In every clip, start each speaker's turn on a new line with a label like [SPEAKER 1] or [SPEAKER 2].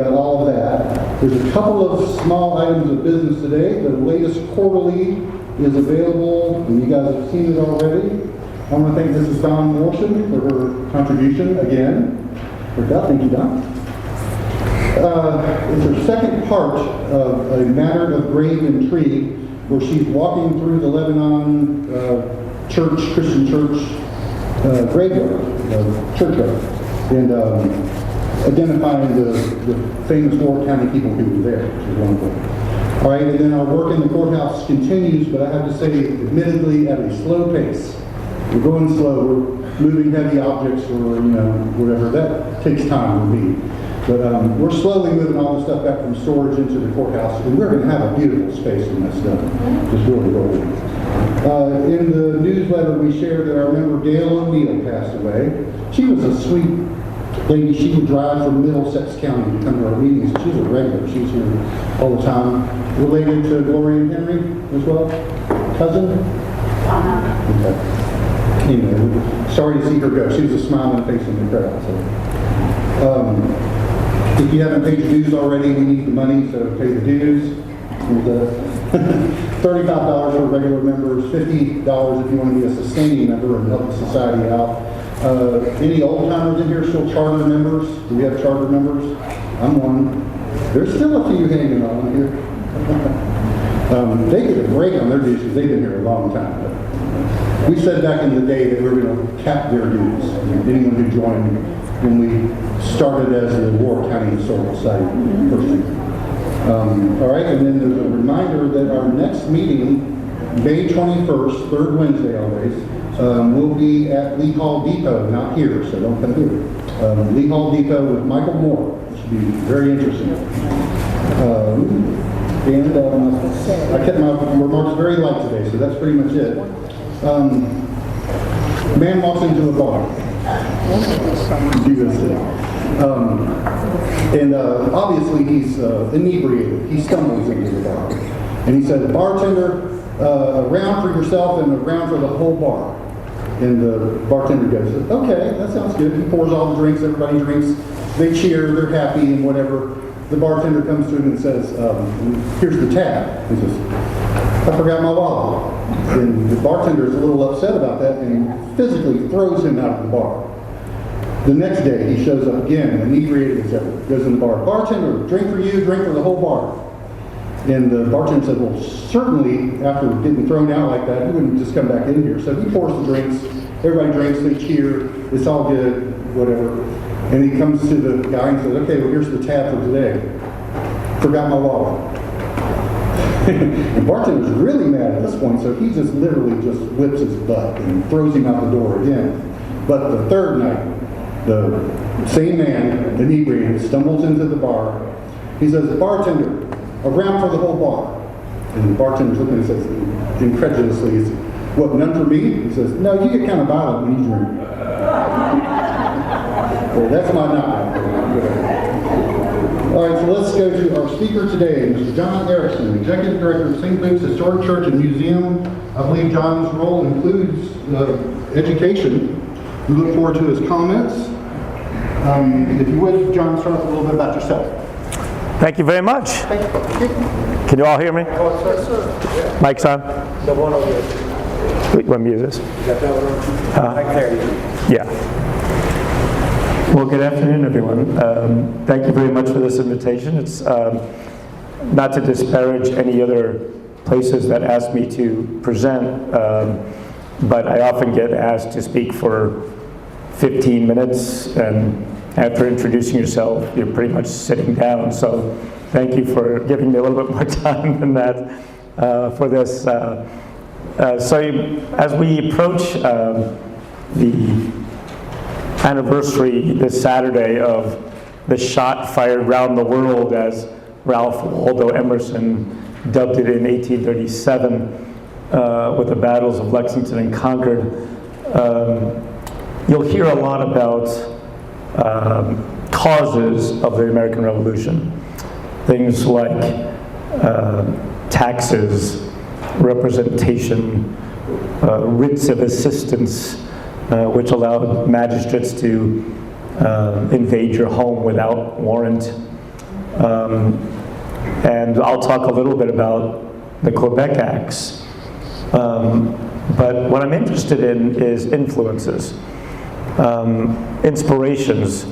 [SPEAKER 1] Got all of that. There's a couple of small items of business today. The latest quarterly is available, and you guys have seen it already. I want to thank Mrs. Dawn Morrison for her contribution again. Thank you, Don. It's her second part of A Matter of Grave Intrigue, where she's walking through the Lebanon Christian Church graveyard, churchyard, and identifying the famous Ward County people who were there, which is wonderful. All right, and then our work in the courthouse continues, but I have to say, admittedly, at a slow pace. We're going slow. We're moving heavy objects or, whatever. That takes time for me. But we're slowly moving all the stuff back from storage into the courthouse, and we're going to have a beautiful space when that's done. Just really rolling. In the newsletter, we shared that our member Gail O'Neill passed away. She was a sweet lady. She would drive from Middlesex County to come to our meetings. She's a regular. She's here all the time. Related to Gloria and Henry as well? Cousin? Okay. Sorry to see her go. She was a smiling face in the crowd. So, if you haven't paid your dues already, we need the money, so pay the dues. $35 for regular members, $50 if you want to be a sustaining member and help the society out. Any old-timers in here still charter members? Do we have charter members? I'm one. There's still a few hanging on here. They get a break on their dues because they've been here a long time. We said back in the day that we were going to cap their dues. Anyone who joined when we started as the Ward County Historical Society person. All right, and then there's a reminder that our next meeting, May 21st, third Wednesday always, will be at Lee Hall Depot, not here, so don't come here. Lee Hall Depot with Michael Moore, which should be very interesting. I kept my remarks very light today, so that's pretty much it. Man walks into a bar. And obviously he's inebriated. He stumbles into the bar. And he said, bartender, a round for yourself and a round for the whole bar. And the bartender goes, okay, that sounds good. He pours all the drinks, everybody drinks. They cheer, they're happy and whatever. The bartender comes to him and says, here's the tab. He says, I forgot my wallet. And the bartender is a little upset about that and physically throws him out of the bar. The next day, he shows up again, inebriated as ever. Goes in the bar. Bartender, drink for you, drink for the whole bar. And the bartender said, well, certainly, after getting thrown out like that, he wouldn't just come back in here. So he pours the drinks. Everybody drinks, they cheer. It's all good, whatever. And he comes to the guy and says, okay, well, here's the tab for today. Forgot my wallet. The bartender's really mad at this point, so he just literally just whips his butt and throws him out the door again. But the third night, the same man, inebriated, stumbles into the bar. He says, bartender, a round for the whole bar. And the bartender's looking and says, incredulously, he says, what, none for me? He says, no, you get kind of violent when you drink. Well, that's my knock. All right, so let's go to our speaker today, Mr. John Erickson, Executive Director of St. Luke's Historic Church and Museum. I believe John's role includes education. We look forward to his comments. If you would, John, start off a little bit about yourself.
[SPEAKER 2] Thank you very much.
[SPEAKER 1] Thank you.
[SPEAKER 2] Can you all hear me?
[SPEAKER 1] Oh, sir.
[SPEAKER 2] Mic's on?
[SPEAKER 3] The one over there.
[SPEAKER 2] Wait, want me to use this?
[SPEAKER 3] You got that one on? Right there.
[SPEAKER 2] Yeah. Well, good afternoon, everyone. Thank you very much for this invitation. It's not to disparage any other places that ask me to present, but I often get asked to speak for 15 minutes, and after introducing yourself, you're pretty much sitting down. So thank you for giving me a little bit more time than that for this. So as we approach the anniversary this Saturday of the shot fired round the world, as Ralph Waldo Emerson dubbed it in 1837 with the battles of Lexington and Concord, you'll hear a lot about causes of the American Revolution. Things like taxes, representation, writs of assistance, which allowed magistrates to invade your home without warrant, And I'll talk a little bit about the Quebec Acts. But what I'm interested in is influences, inspirations.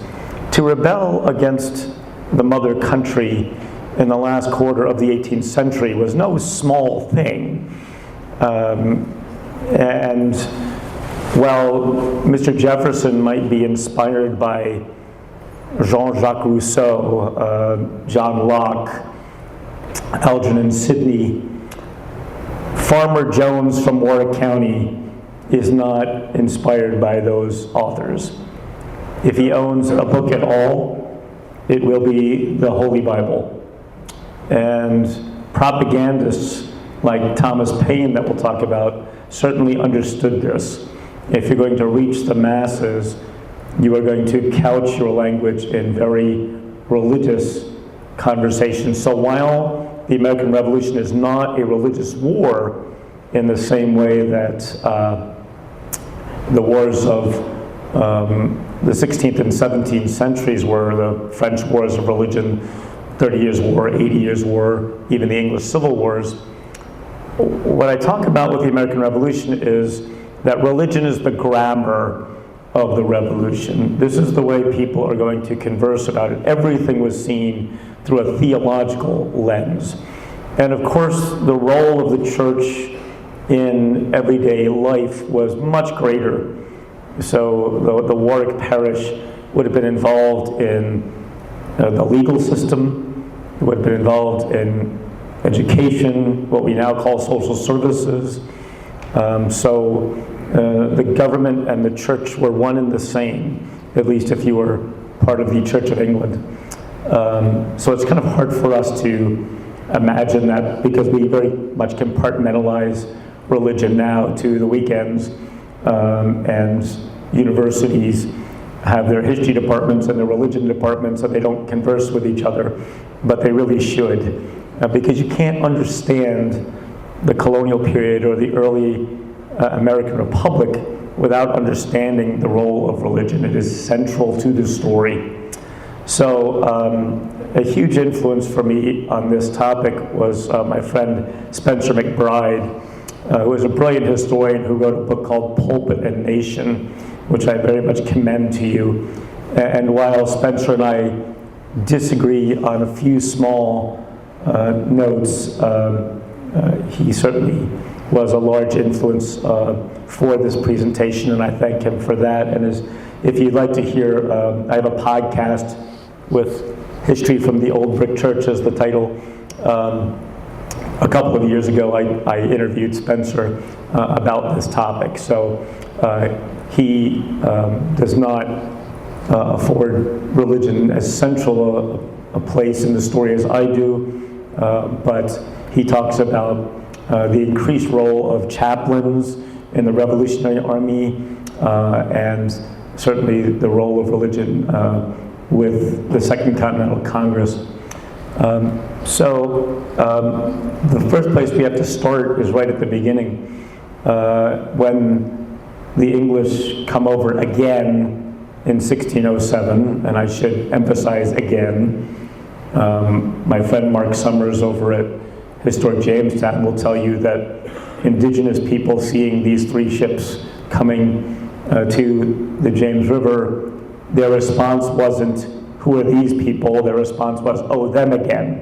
[SPEAKER 2] To rebel against the mother country in the last quarter of the 18th century was no small thing. And while Mr. Jefferson might be inspired by Jean-Jacques Rousseau, John Locke, Algernon Sidney, Farmer Jones from Warwick County is not inspired by those authors. If he owns a book at all, it will be the Holy Bible. And propagandists like Thomas Paine, that we'll talk about, certainly understood this. If you're going to reach the masses, you are going to couch your language in very religious conversation. So while the American Revolution is not a religious war in the same way that the wars of the 16th and 17th centuries were, the French wars of religion, 30 Years' War, 80 Years' War, even the English Civil Wars, what I talk about with the American Revolution is that religion is the grammar of the revolution. This is the way people are going to converse about it. Everything was seen through a theological lens. And of course, the role of the church in everyday life was much greater. So the Warwick parish would have been involved in the legal system, it would have been involved in education, what we now call social services. The government and the church were one and the same, at least if you were part of the Church of England. So it's kind of hard for us to imagine that, because we very much compartmentalize religion now to the weekends, and universities have their history departments and their religion departments, and they don't converse with each other, but they really should, because you can't understand the colonial period or the early American Republic without understanding the role of religion. It is central to the story. So a huge influence for me on this topic was my friend Spencer McBride, who is a brilliant historian who wrote a book called Pulpit and Nation, which I very much commend to you. And while Spencer and I disagree on a few small notes, he certainly was a large influence for this presentation, and I thank him for that. And if you'd like to hear, I have a podcast with History from the Old Brick Church as the title. A couple of years ago, I interviewed Spencer about this topic. So he does not afford religion as central a place in the story as I do, but he talks about the increased role of chaplains in the Revolutionary Army, and certainly the role of religion with the Second Continental Congress. The first place we have to start is right at the beginning. When the English come over again in 1607, and I should emphasize again, my friend Mark Summers over at Historic Jamestown will tell you that indigenous people seeing these three ships coming to the James River, their response wasn't, "Who are these people?" Their response was, "Oh, them again."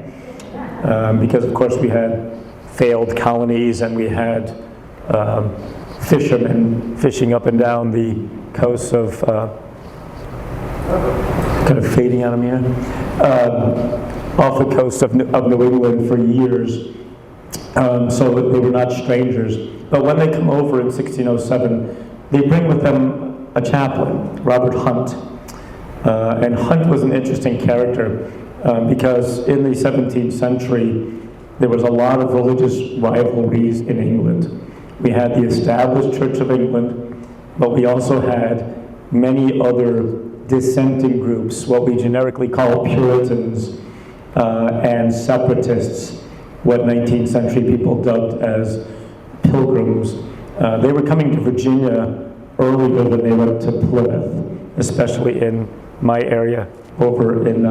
[SPEAKER 2] Because of course we had failed colonies, and we had fishermen fishing up and down the coasts of, kind of fading out of me here, off the coast of New England for years. So they were not strangers. But when they come over in 1607, they bring with them a chaplain, Robert Hunt. And Hunt was an interesting character because in the 17th century, there was a lot of religious rivalries in England. We had the established Church of England, but we also had many other dissenting groups, what we generically call Puritans and separatists, what 19th century people dubbed as pilgrims. They were coming to Virginia earlier than they went to Plymouth, especially in my area over in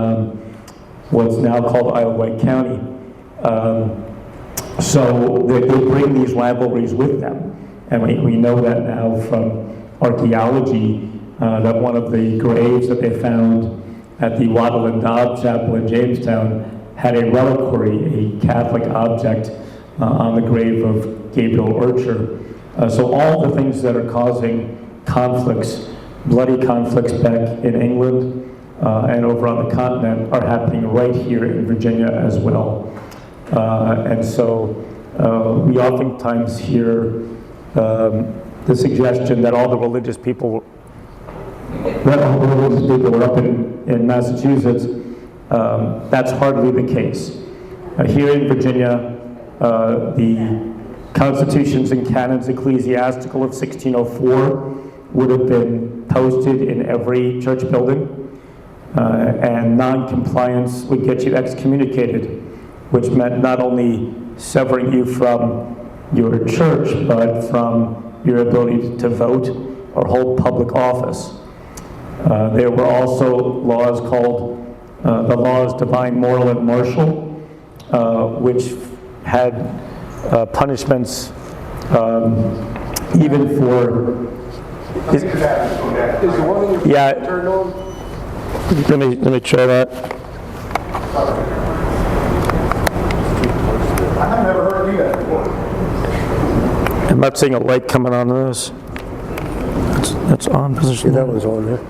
[SPEAKER 2] what's now called Isle of Wight County. So they bring these rivalries with them. And we know that now from archaeology, that one of the graves that they found at the Wattle and Dobb Chapel in Jamestown had a reliquary, a Catholic object, on the grave of Gabriel Urcher. So all the things that are causing conflicts, bloody conflicts back in England and over on the continent are happening right here in Virginia as well. And so we oftentimes hear the suggestion that all the religious people were up in Massachusetts. That's hardly the case. Here in Virginia, the Constitutions and Canons Ecclesiastical of 1604 would have been posted in every church building, and non-compliance would get you excommunicated, which meant not only severing you from your church, but from your ability to vote or hold public office. There were also laws called the laws divine, moral, and martial, which had punishments even for...
[SPEAKER 3] Is the one in your
[SPEAKER 2] Yeah.
[SPEAKER 3] turned on?
[SPEAKER 2] Let me try that.
[SPEAKER 1] I've never heard you do that before.
[SPEAKER 2] I'm not seeing a light coming on this. That's on position.
[SPEAKER 3] That was on there.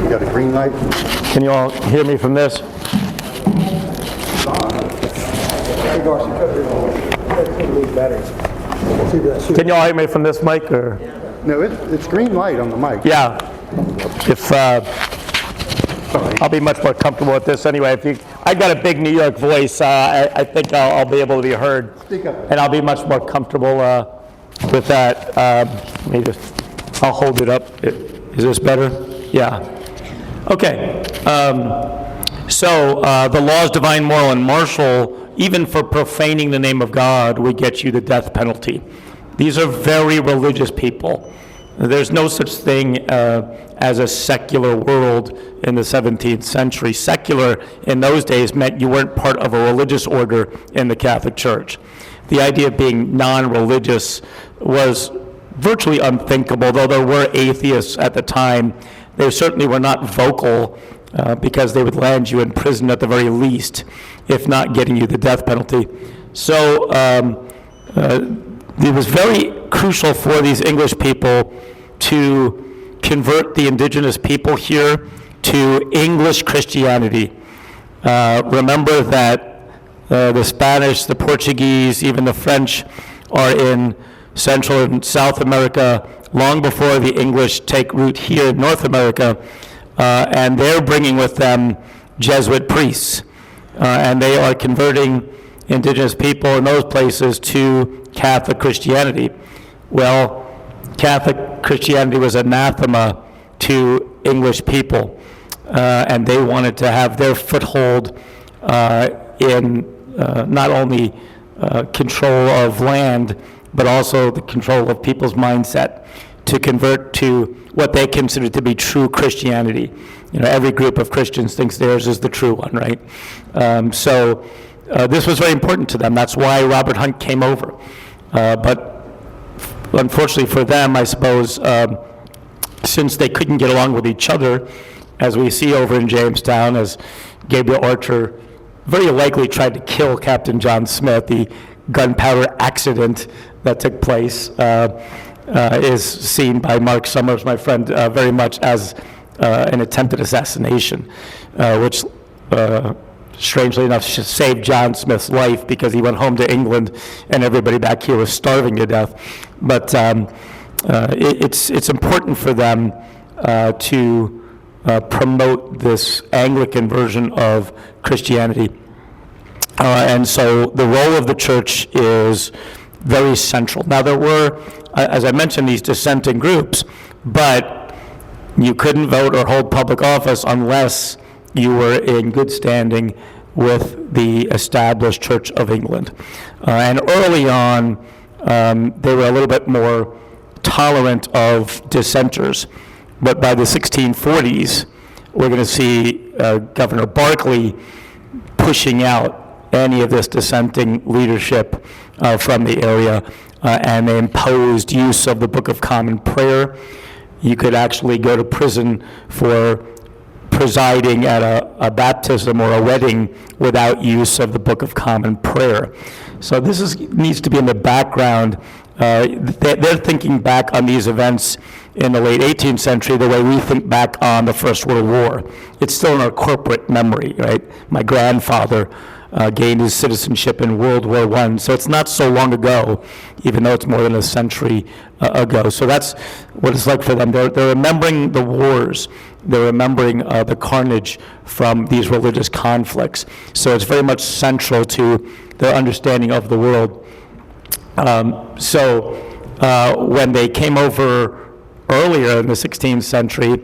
[SPEAKER 1] You got a green light?
[SPEAKER 2] Can you all hear me from this?
[SPEAKER 3] Hey, Darcy, cut it on. These batteries. See that?
[SPEAKER 2] Can you all hear me from this mic, or?
[SPEAKER 1] No, it's green light on the mic.
[SPEAKER 2] Yeah. If I'll be much more comfortable with this anyway. I got a big New York voice. I think I'll be able to be heard,
[SPEAKER 1] Speak up.
[SPEAKER 2] and I'll be much more comfortable with that. I'll hold it up. Is this better? Yeah. Okay. So the laws, divine, moral, and martial, even for profaning the name of God, would get you the death penalty. These are very religious people. There's no such thing as a secular world in the 17th century. Secular in those days meant you weren't part of a religious order in the Catholic Church. The idea of being non-religious was virtually unthinkable, though there were atheists at the time. They certainly were not vocal because they would land you in prison at the very least, if not getting you the death penalty. So it was very crucial for these English people to convert the indigenous people here to English Christianity. Remember that the Spanish, the Portuguese, even the French are in Central and South America long before the English take root here in North America, and they're bringing with them Jesuit priests, and they are converting indigenous people in those places to Catholic Christianity. Well, Catholic Christianity was anathema to English people, and they wanted to have their foothold in not only control of land, but also the control of people's mindset, to convert to what they consider to be true Christianity. You know, every group of Christians thinks theirs is the true one, right? So this was very important to them. That's why Robert Hunt came over. But unfortunately for them, I suppose, since they couldn't get along with each other, as we see over in Jamestown, as Gabriel Archer very likely tried to kill Captain John Smith, the gunpowder accident that took place is seen by Mark Summers, my friend, very much as an attempted assassination, which strangely enough saved John Smith's life because he went home to England and everybody back here was starving to death. But it's important for them to promote this Anglican version of Christianity. And so the role of the church is very central. Now there were, as I mentioned, these dissenting groups, but you couldn't vote or hold public office unless you were in good standing with the established Church of England. And early on, they were a little bit more tolerant of dissenters. But by the 1640s, we're going to see Governor Barkley pushing out any of this dissenting leadership from the area, and they imposed use of the Book of Common Prayer. You could actually go to prison for presiding at a baptism or a wedding without use of the Book of Common Prayer. So this needs to be in the background. They're thinking back on these events in the late 18th century the way we think back on the First World War. It's still in our corporate memory, right? My grandfather gained his citizenship in World War I, so it's not so long ago, even though it's more than a century ago. So that's what it's like for them. They're remembering the wars. They're remembering the carnage from these religious conflicts. So it's very much central to their understanding of the world. When they came over earlier in the 16th century,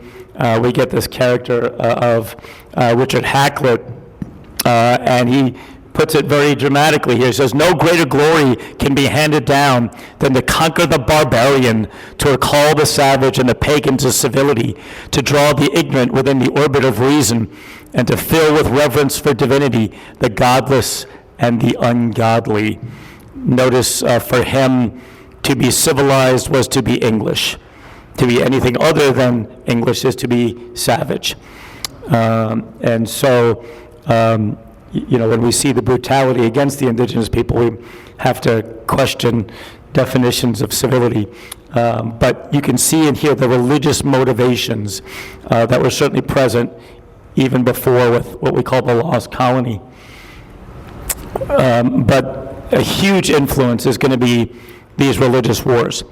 [SPEAKER 2] we get this character of Richard Hakluyt, and he puts it very dramatically here. He says, "No greater glory can be handed down than to conquer the barbarian, to recall the savage and the pagan to civility, to draw the ignorant within the orbit of reason, and to fill with reverence for divinity the godless and the ungodly." Notice for him, to be civilized was to be English. To be anything other than English is to be savage. When we see the brutality against the indigenous people, we have to question definitions of civility. But you can see and hear the religious motivations that were certainly present even before with what we call the Lost Colony. But a huge influence is going to be these religious wars.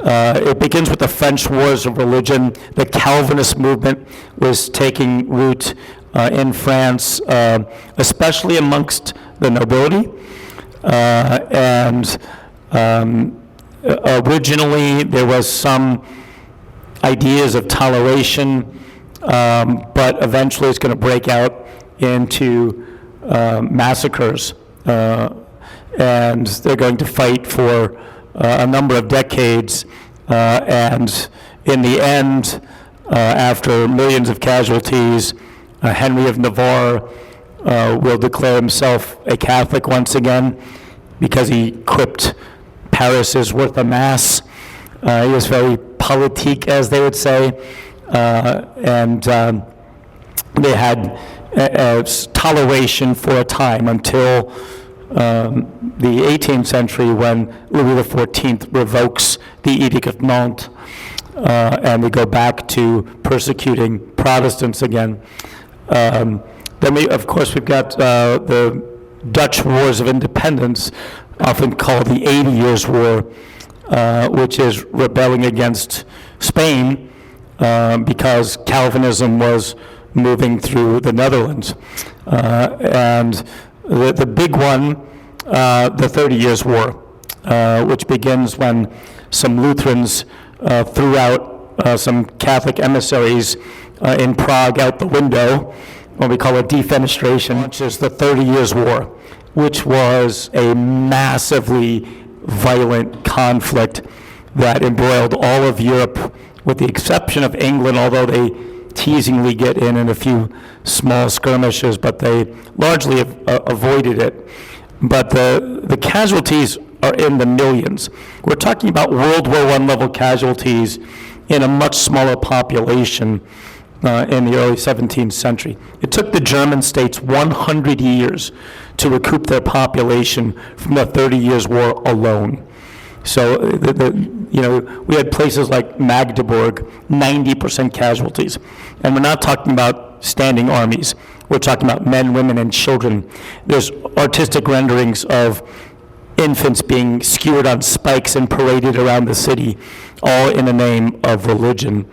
[SPEAKER 2] It begins with the French Wars of Religion. The Calvinist movement was taking root in France, especially amongst the nobility. Originally, there was some ideas of toleration, but eventually it's going to break out into massacres. And they're going to fight for a number of decades, and in the end, after millions of casualties, Henry of Navarre will declare himself a Catholic once again because he quipped, "Paris is worth a mass." He was very politique, as they would say, and they had toleration for a time until the 18th century, when Louis XIV revokes the Edict of Nantes, and we go back to persecuting Protestants again. Then we've got the Dutch Wars of Independence, often called the 80 Years' War, which is rebelling against Spain because Calvinism was moving through the Netherlands. And the big one, the 30 Years' War, which begins when some Lutherans threw out some Catholic emissaries in Prague out the window, what we call a defenestration, which is the 30 Years' War, which was a massively violent conflict that embroiled all of Europe, with the exception of England, although they teasingly get in a few small skirmishes, but they largely avoided it. But the casualties are in the millions. We're talking about World War I level casualties in a much smaller population in the early 17th century. It took the German states 100 years to recoup their population from the 30 Years' War alone. So we had places like Magdeburg, 90% casualties. And we're not talking about standing armies. We're talking about men, women, and children. There's artistic renderings of infants being skewered on spikes and paraded around the city, all in the name of religion.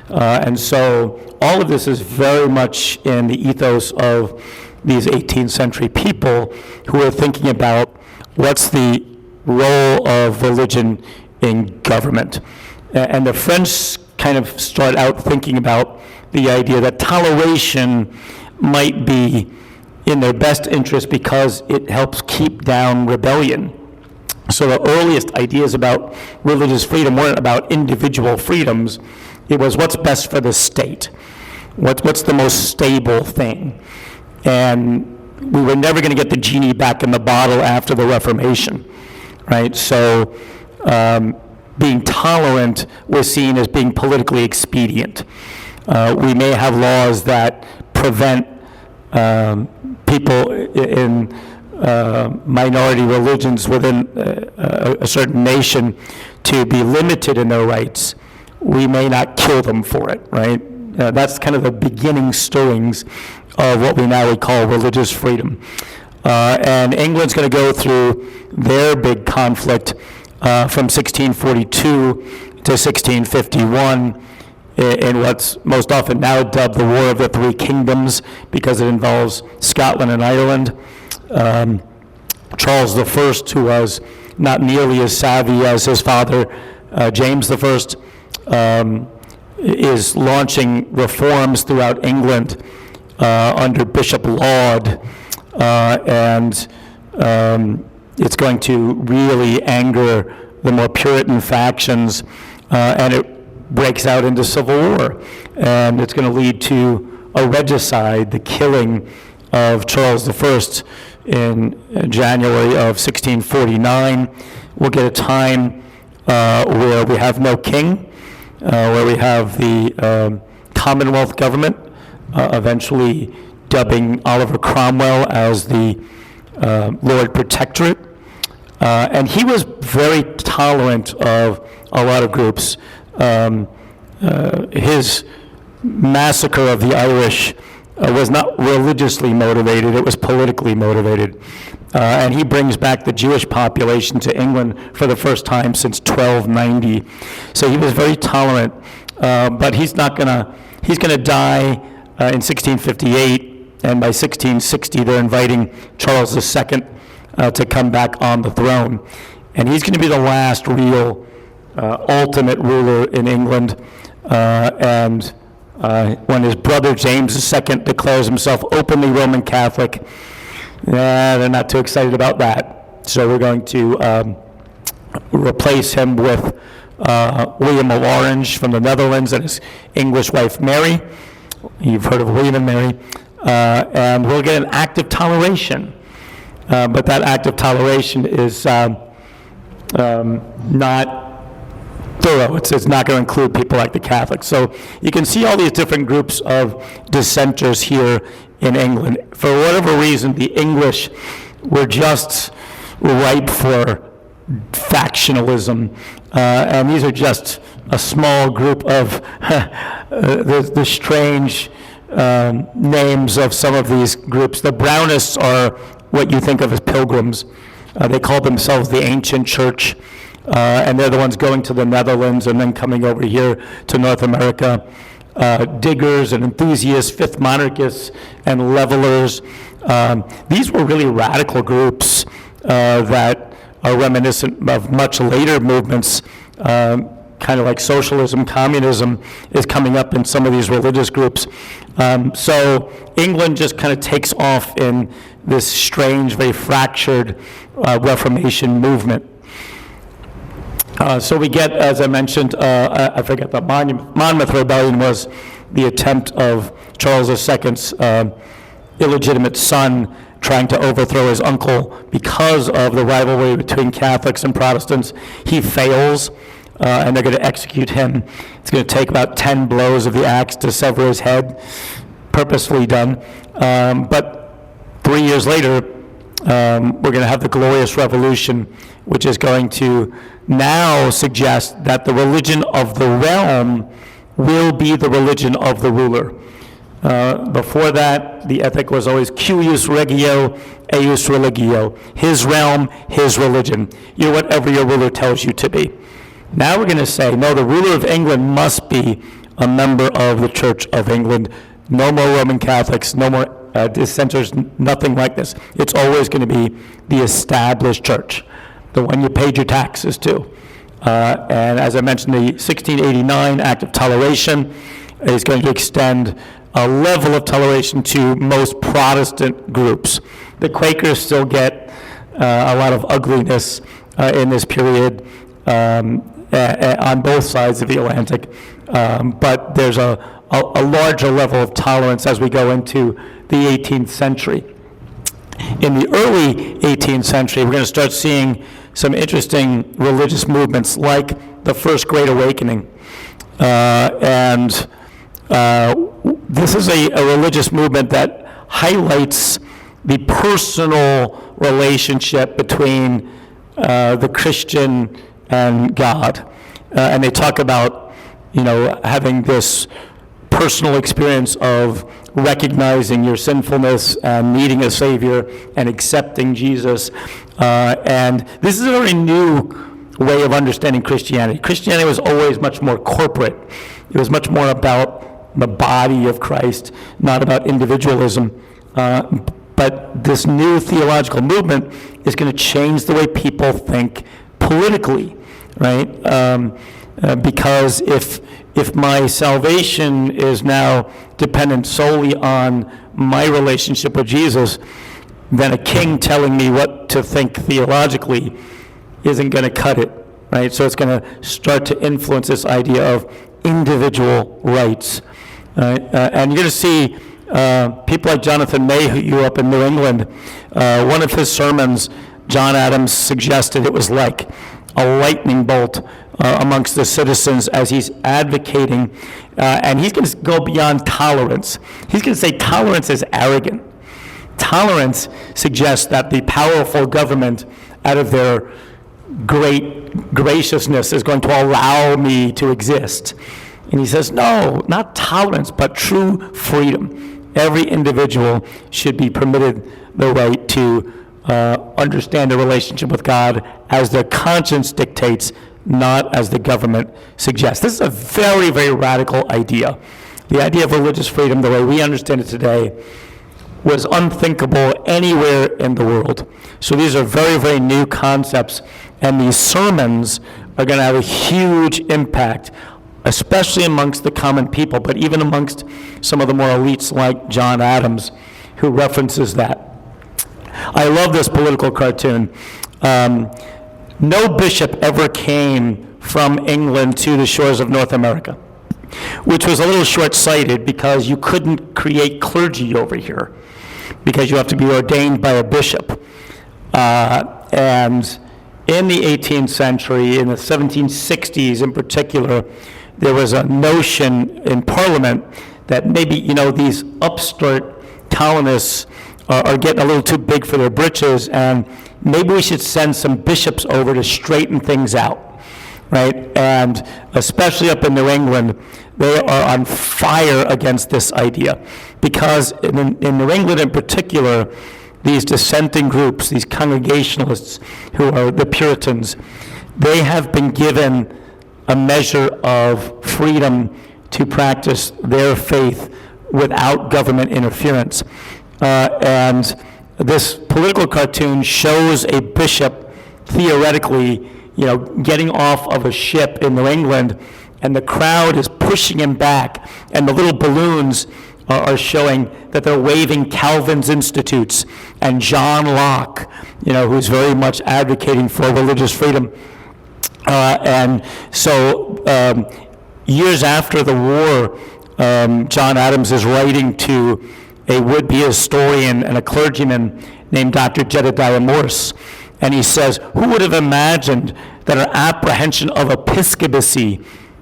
[SPEAKER 2] And so all of this is very much in the ethos of these 18th century people who are thinking about what's the role of religion in government. And the French kind of start out thinking about the idea that toleration might be in their best interest because it helps keep down rebellion. So the earliest ideas about religious freedom weren't about individual freedoms. It was what's best for the state. What's the most stable thing? And we were never going to get the genie back in the bottle after the Reformation, right? So being tolerant was seen as being politically expedient. We may have laws that prevent people in minority religions within a certain nation to be limited in their rights. We may not kill them for it, right? That's kind of the beginning stirrings of what we now would call religious freedom. And England's going to go through their big conflict from 1642 to 1651 in what's most often now dubbed the War of the Three Kingdoms, because it involves Scotland and Ireland. Charles I, who was not nearly as savvy as his father, James I, is launching reforms throughout England under Bishop Laud, and it's going to really anger the more Puritan factions, and it breaks out into civil war, and it's going to lead to a regicide, the killing of Charles I in January of 1649. We'll get a time where we have no king, where we have the Commonwealth government, eventually dubbing Oliver Cromwell as the Lord Protectorate. And he was very tolerant of a lot of groups. His massacre of the Irish was not religiously motivated, it was politically motivated. And he brings back the Jewish population to England for the first time since 1290. So he was very tolerant, but he's gonna die in 1658, and by 1660 they're inviting Charles II to come back on the throne. And he's gonna be the last real ultimate ruler in England, and when his brother James II declares himself openly Roman Catholic, they're not too excited about that. So we're going to replace him with William of Orange from the Netherlands and his English wife Mary. You've heard of William and Mary. And we'll get an act of toleration. But that act of toleration is not thorough. It's not going to include people like the Catholics. So you can see all these different groups of dissenters here in England. For whatever reason, the English were just ripe for factionalism. And these are just a small group of the strange names of some of these groups. The Brownists are what you think of as pilgrims. They call themselves the Ancient Church. And they're the ones going to the Netherlands and then coming over here to North America. Diggers and enthusiasts, Fifth Monarchists, and Levelers. These were really radical groups that are reminiscent of much later movements, kind of like socialism, communism is coming up in some of these religious groups. So England just kind of takes off in this strange, very fractured Reformation movement. So we get, as I mentioned, I forget, the Monmouth Rebellion was the attempt of Charles II's illegitimate son trying to overthrow his uncle because of the rivalry between Catholics and Protestants. He fails, and they're going to execute him. It's going to take about 10 blows of the axe to sever his head, purposefully done. But 3 years later, we're going to have the Glorious Revolution, which is going to now suggest that the religion of the realm will be the religion of the ruler. Before that, the ethic was always cuius regio, eius religio. His realm, his religion. You're whatever your ruler tells you to be. Now we're going to say, no, the ruler of England must be a member of the Church of England. No more Roman Catholics, no more dissenters, nothing like this. It's always going to be the established church, the one you paid your taxes to. And as I mentioned, the 1689 Act of Toleration is going to extend a level of toleration to most Protestant groups. The Quakers still get a lot of ugliness in this period on both sides of the Atlantic, but there's a a larger level of tolerance as we go into the 18th century. In the early 18th century, we're going to start seeing some interesting religious movements like the First Great Awakening. This is a religious movement that highlights the personal relationship between the Christian and God. And they talk about, having this personal experience of recognizing your sinfulness and needing a Savior and accepting Jesus. And this is a very new way of understanding Christianity. Christianity was always much more corporate. It was much more about the body of Christ, not about individualism. But this new theological movement is going to change the way people think politically, right? Because if my salvation is now dependent solely on my relationship with Jesus, then a king telling me what to think theologically isn't going to cut it, right? So it's going to start to influence this idea of individual rights. And you're going to see people like Jonathan May, who grew up in New England. One of his sermons, John Adams suggested it was like a lightning bolt amongst the citizens as he's advocating, and he's going to go beyond tolerance. He's going to say tolerance is arrogant. Tolerance suggests that the powerful government, out of their great graciousness, is going to allow me to exist. And he says, no, not tolerance, but true freedom. Every individual should be permitted the right to understand their relationship with God as their conscience dictates, not as the government suggests. This is a very, very radical idea. The idea of religious freedom, the way we understand it today, was unthinkable anywhere in the world. So these are very, very new concepts, and these sermons are going to have a huge impact, especially amongst the common people, but even amongst some of the more elites like John Adams, who references that. I love this political cartoon. No bishop ever came from England to the shores of North America, which was a little short-sighted because you couldn't create clergy over here because you have to be ordained by a bishop. And in the 18th century, in the 1760s in particular, there was a notion in Parliament that maybe, these upstart colonists are getting a little too big for their britches, and maybe we should send some bishops over to straighten things out, right? And especially up in New England, they are on fire against this idea, because in New England in particular, these dissenting groups, these Congregationalists who are the Puritans, they have been given a measure of freedom to practice their faith without government interference. And this political cartoon shows a bishop theoretically, getting off of a ship in New England, and the crowd is pushing him back, and the little balloons are showing that they're waving Calvin's Institutes and John Locke, who's very much advocating for religious freedom. And so years after the war, John Adams is writing to a would-be historian and a clergyman named Dr. Jedediah Morse, and he says, who would have imagined that our apprehension of episcopacy,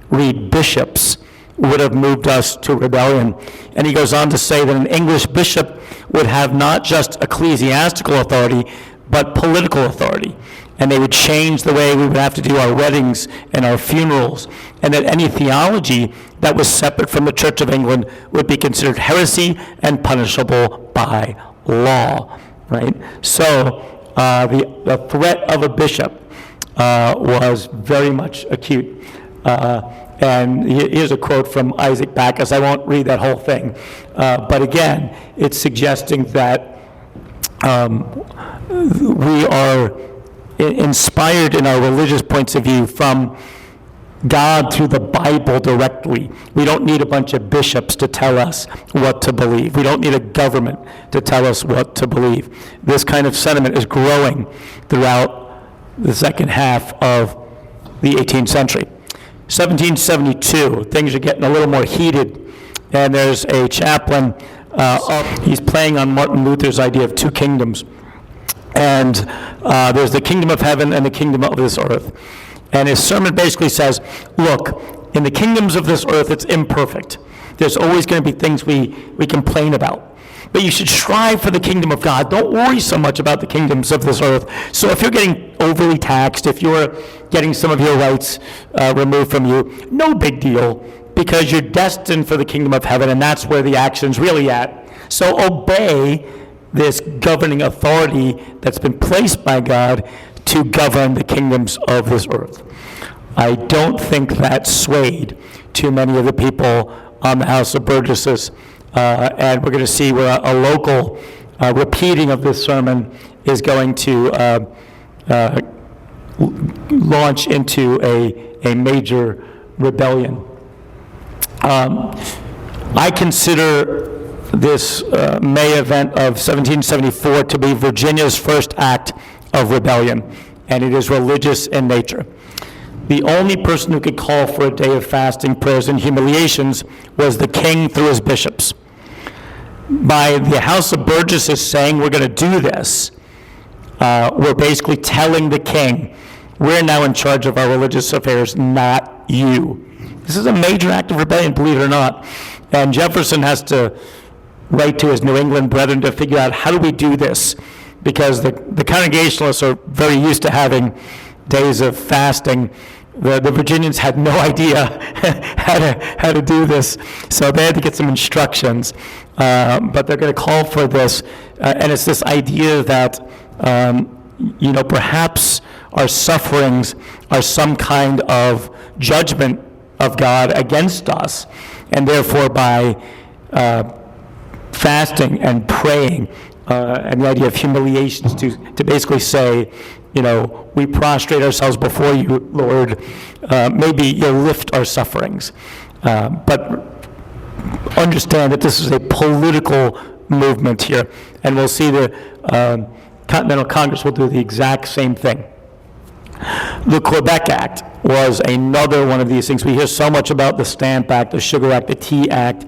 [SPEAKER 2] read bishops, would have moved us to rebellion? And he goes on to say that an English bishop would have not just ecclesiastical authority, but political authority. And they would change the way we would have to do our weddings and our funerals, and that any theology that was separate from the Church of England would be considered heresy and punishable by law, right? So the threat of a bishop was very much acute. And here's a quote from Isaac Backus. I won't read that whole thing. But again, it's suggesting that we are inspired in our religious points of view from God through the Bible directly. We don't need a bunch of bishops to tell us what to believe. We don't need a government to tell us what to believe. This kind of sentiment is growing throughout the second half of the 18th century. 1772, things are getting a little more heated and there's a chaplain he's playing on Martin Luther's idea of two kingdoms. And there's the kingdom of heaven and the kingdom of this earth. And his sermon basically says, look, in the kingdoms of this earth, it's imperfect. There's always going to be things we complain about. But you should strive for the kingdom of God. Don't worry so much about the kingdoms of this earth. So if you're getting overly taxed, if you're getting some of your rights removed from you, no big deal, because you're destined for the kingdom of heaven, and that's where the action's really at. So obey this governing authority that's been placed by God to govern the kingdoms of this earth. I don't think that swayed too many of the people on the House of Burgesses. And we're going to see where a local repeating of this sermon is going to launch into a major rebellion. I consider this May event of 1774 to be Virginia's first act of rebellion, and it is religious in nature. The only person who could call for a day of fasting, prayers, and humiliations was the king through his bishops. By the House of Burgesses saying we're going to do this, we're basically telling the king, we're now in charge of our religious affairs, not you. This is a major act of rebellion, believe it or not. And Jefferson has to write to his New England brethren to figure out how do we do this, because the Congregationalists are very used to having days of fasting. The Virginians had no idea how to do this, so they had to get some instructions. But they're going to call for this, and it's this idea that perhaps our sufferings are some kind of judgment of God against us, and therefore by fasting and praying, and the idea of humiliations to basically say, we prostrate ourselves before you, Lord. Maybe you'll lift our sufferings. But understand that this is a political movement here, and we'll see the Continental Congress will do the exact same thing. The Quebec Act was another one of these things. We hear so much about the Stamp Act, the Sugar Act, the Tea Act,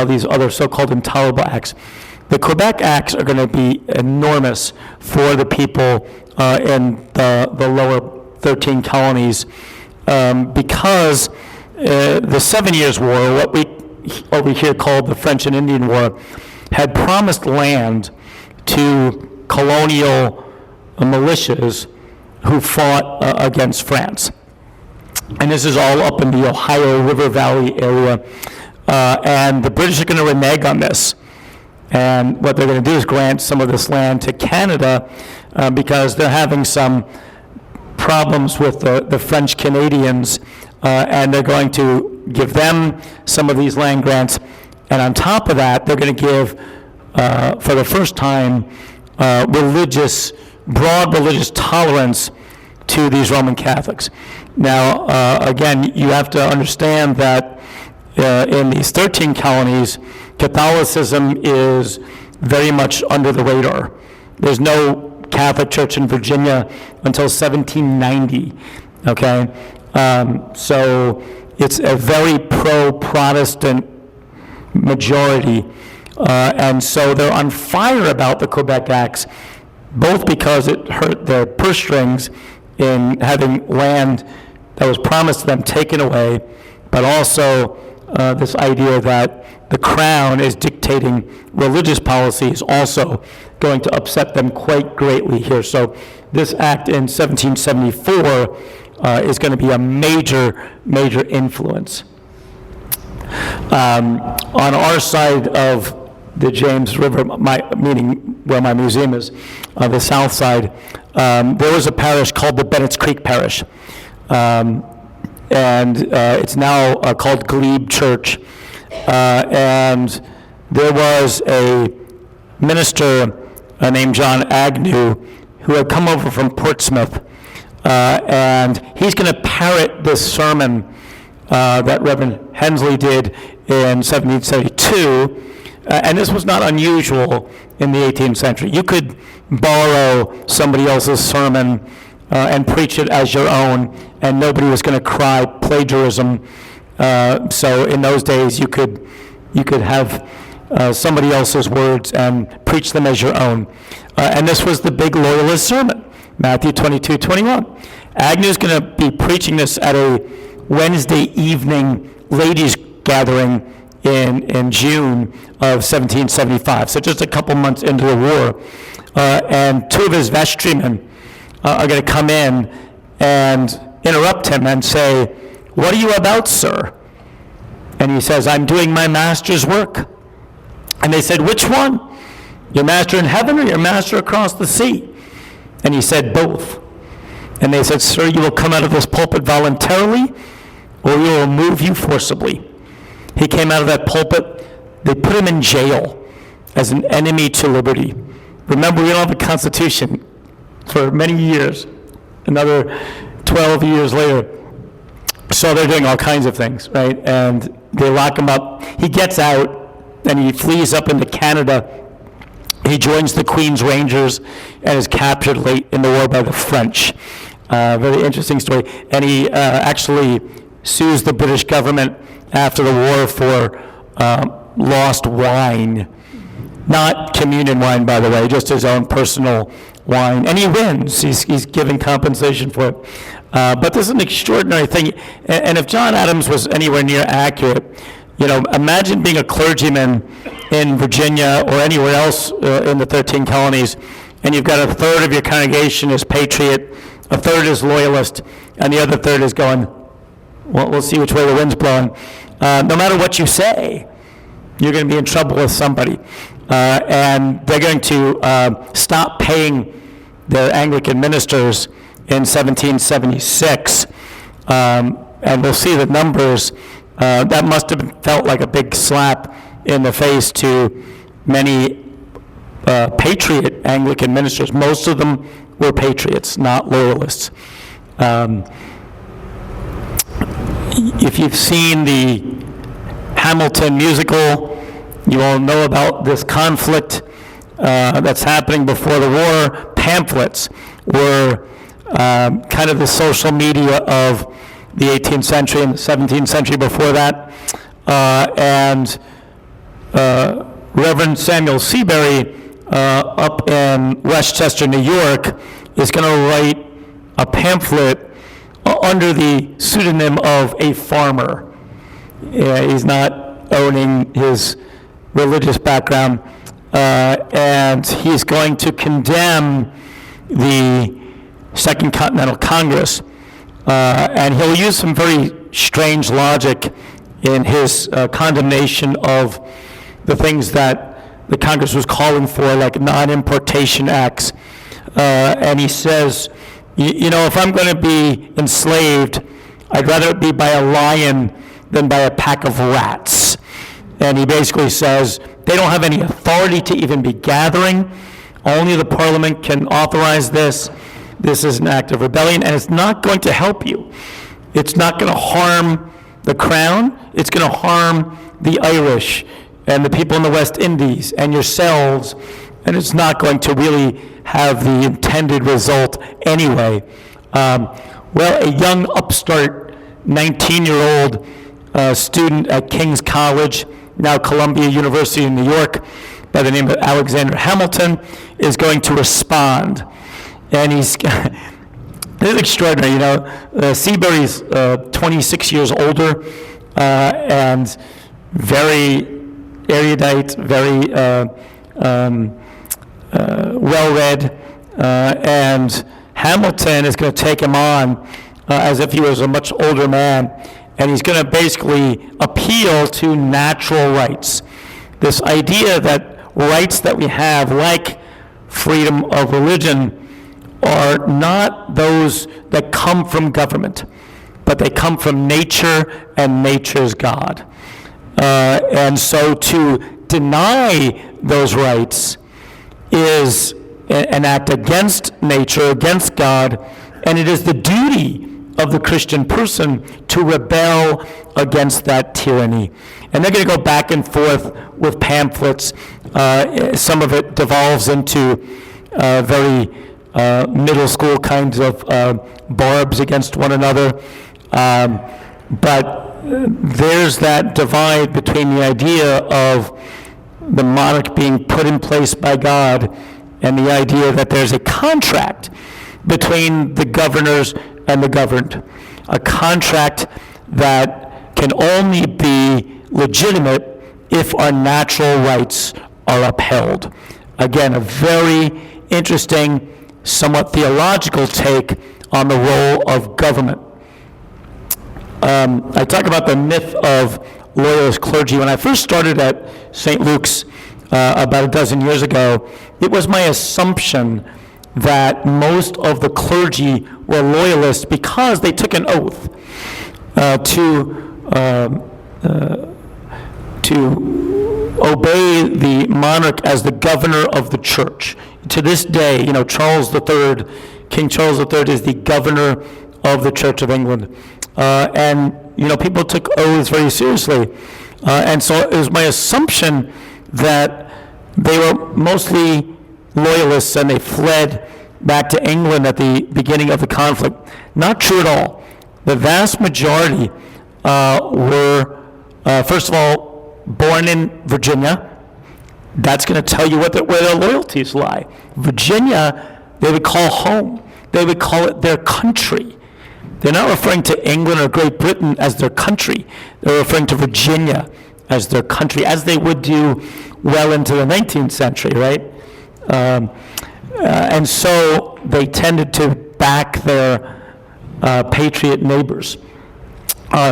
[SPEAKER 2] these other so-called intolerable acts. The Quebec Acts are going to be enormous for the people in the lower 13 colonies because the 7 Years' War, what we over here called the French and Indian War, had promised land to colonial militias who fought against France. And this is all up in the Ohio River Valley area. And the British are going to renege on this. And what they're going to do is grant some of this land to Canada because they're having some problems with the French Canadians, and they're going to give them some of these land grants. And on top of that, they're going to give, for the first time, broad religious tolerance to these Roman Catholics. Now, again, you have to understand that in these 13 colonies, Catholicism is very much under the radar. There's no Catholic Church in Virginia until 1790, okay? So it's a very pro-Protestant majority, and so they're on fire about the Quebec Acts, both because it hurt their purse strings in having land that was promised to them taken away, but also this idea that the crown is dictating religious policy is also going to upset them quite greatly here. So this act in 1774 is going to be a major, major influence. On our side of the James River, meaning where my museum is, the south side, there was a parish called the Bennett's Creek Parish. And it's now called Glebe Church. And there was a minister named John Agnew who had come over from Portsmouth, and he's going to parrot this sermon that Reverend Hensley did in 1772, and this was not unusual in the 18th century. You could borrow somebody else's sermon and preach it as your own, and nobody was going to cry plagiarism. So in those days, you could you could have somebody else's words and preach them as your own. And this was the big loyalist sermon, Matthew 22:21. Agnew's going to be preaching this at a Wednesday evening ladies gathering in June of 1775, so just a couple months into the war. And two of his vestrymen are going to come in and interrupt him and say, "What are you about, sir?" And he says, "I'm doing my master's work." And they said, "Which one? Your master in heaven or your master across the sea?" And he said, "Both." And they said, "Sir, you will come out of this pulpit voluntarily, or we will remove you forcibly." He came out of that pulpit. They put him in jail as an enemy to liberty. Remember, we don't have a constitution for many years, another 12 years later. So they're doing all kinds of things, right? And they lock him up. He gets out, and he flees up into Canada. He joins the Queen's Rangers and is captured late in the war by the French. Very interesting story. And he actually sues the British government after the war for lost wine. Not communion wine, by the way, just his own personal wine. And he wins. He's given compensation for it. But this is an extraordinary thing. And if John Adams was anywhere near accurate, imagine being a clergyman in Virginia or anywhere else in the 13 colonies, and you've got a third of your congregation is patriot, a third is loyalist, and the other third is going, well, we'll see which way the wind's blowing. No matter what you say, you're going to be in trouble with somebody. And they're going to stop paying their Anglican ministers in 1776. And we'll see the numbers. That must have felt like a big slap in the face to many patriot Anglican ministers. Most of them were patriots, not loyalists. If you've seen the Hamilton musical, you all know about this conflict that's happening before the war. Pamphlets were kind of the social media of the 18th century and the 17th century before that. And Reverend Samuel Seabury up in Westchester, New York, is going to write a pamphlet under the pseudonym of a farmer. He's not owning his religious background, and he's going to condemn the Second Continental Congress, and he'll use some very strange logic in his condemnation of the things that the Congress was calling for, like non-importation acts. And he says, if I'm going to be enslaved, I'd rather it be by a lion than by a pack of rats. And he basically says they don't have any authority to even be gathering. Only the Parliament can authorize this. This is an act of rebellion, and it's not going to help you. It's not going to harm the crown. It's going to harm the Irish and the people in the West Indies and yourselves, and it's not going to really have the intended result anyway. Well, a young upstart 19-year-old student at King's College, now Columbia University in New York, by the name of Alexander Hamilton, is going to respond. And he's, this is extraordinary, Seabury's 26 years older and very erudite, very well-read, and Hamilton is going to take him on as if he was a much older man, and he's going to basically appeal to natural rights. This idea that rights that we have, like freedom of religion, are not those that come from government, but they come from nature and nature's God. And so to deny those rights is an act against nature, against God, and it is the duty of the Christian person to rebel against that tyranny. And they're going to go back and forth with pamphlets. Some of it devolves into very middle school kinds of barbs against one another. But there's that divide between the idea of the monarch being put in place by God and the idea that there's a contract between the governors and the governed, a contract that can only be legitimate if our natural rights are upheld. Again, a very interesting, somewhat theological take on the role of government. I talk about the myth of loyalist clergy. When I first started at St. Luke's about a dozen years ago, it was my assumption that most of the clergy were loyalists because they took an oath to obey the monarch as the governor of the church. To this day, Charles III, King Charles III is the governor of the Church of England. And people took oaths very seriously. And so it was my assumption that they were mostly loyalists and they fled back to England at the beginning of the conflict. Not true at all. The vast majority were, first of all, born in Virginia. That's going to tell you where their loyalties lie. Virginia, they would call home. They would call it their country. They're not referring to England or Great Britain as their country. They're referring to Virginia as their country, as they would do well into the 19th century, right? And so they tended to back their patriot neighbors.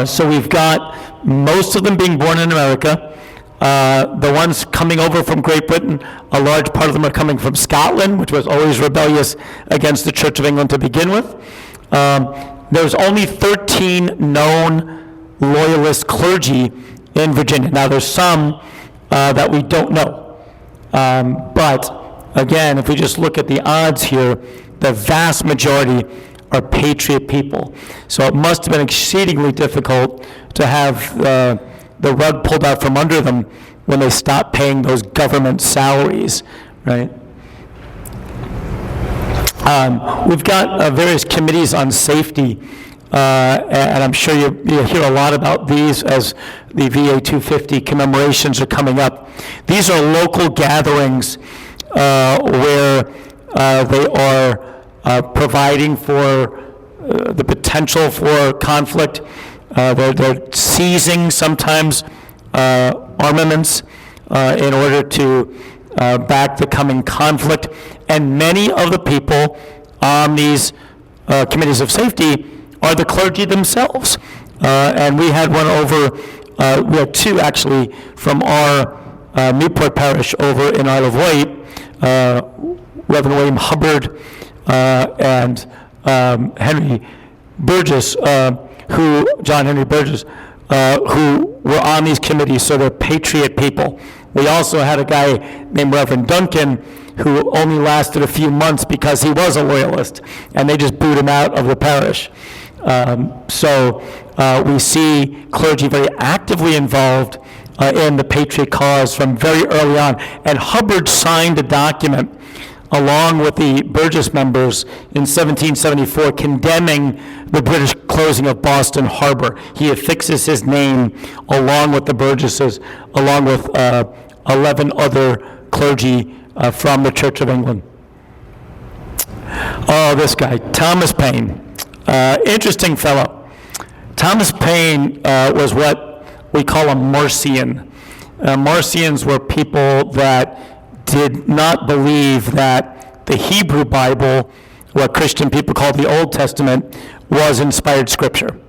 [SPEAKER 2] So we've got most of them being born in America. The ones coming over from Great Britain, a large part of them are coming from Scotland, which was always rebellious against the Church of England to begin with. There's only 13 known loyalist clergy in Virginia. Now, there's some that we don't know. But, again, if we just look at the odds here, the vast majority are patriot people. So it must have been exceedingly difficult to have the rug pulled out from under them when they stopped paying those government salaries, right? We've got various committees on safety, and I'm sure you'll hear a lot about these as the VA 250 commemorations are coming up. These are local gatherings where they are providing for the potential for conflict. They're seizing sometimes armaments in order to back the coming conflict. And many of the people on these committees of safety are the clergy themselves. And we had one over, we had two actually from our Newport parish over in Isle of Wight, Reverend William Hubbard and Henry Burgess, John Henry Burgess, who were on these committees, so they're patriot people. We also had a guy named Reverend Duncan who only lasted a few months because he was a loyalist, and they just booed him out of the parish. So we see clergy very actively involved in the patriot cause from very early on. And Hubbard signed a document along with the Burgess members in 1774 condemning the British closing of Boston Harbor. He affixes his name along with the Burgesses, along with 11 other clergy from the Church of England. Oh, this guy, Thomas Paine. Interesting fellow. Thomas Paine was what we call a Marcion. Marcions were people that did not believe that the Hebrew Bible, what Christian people call the Old Testament, was inspired scripture.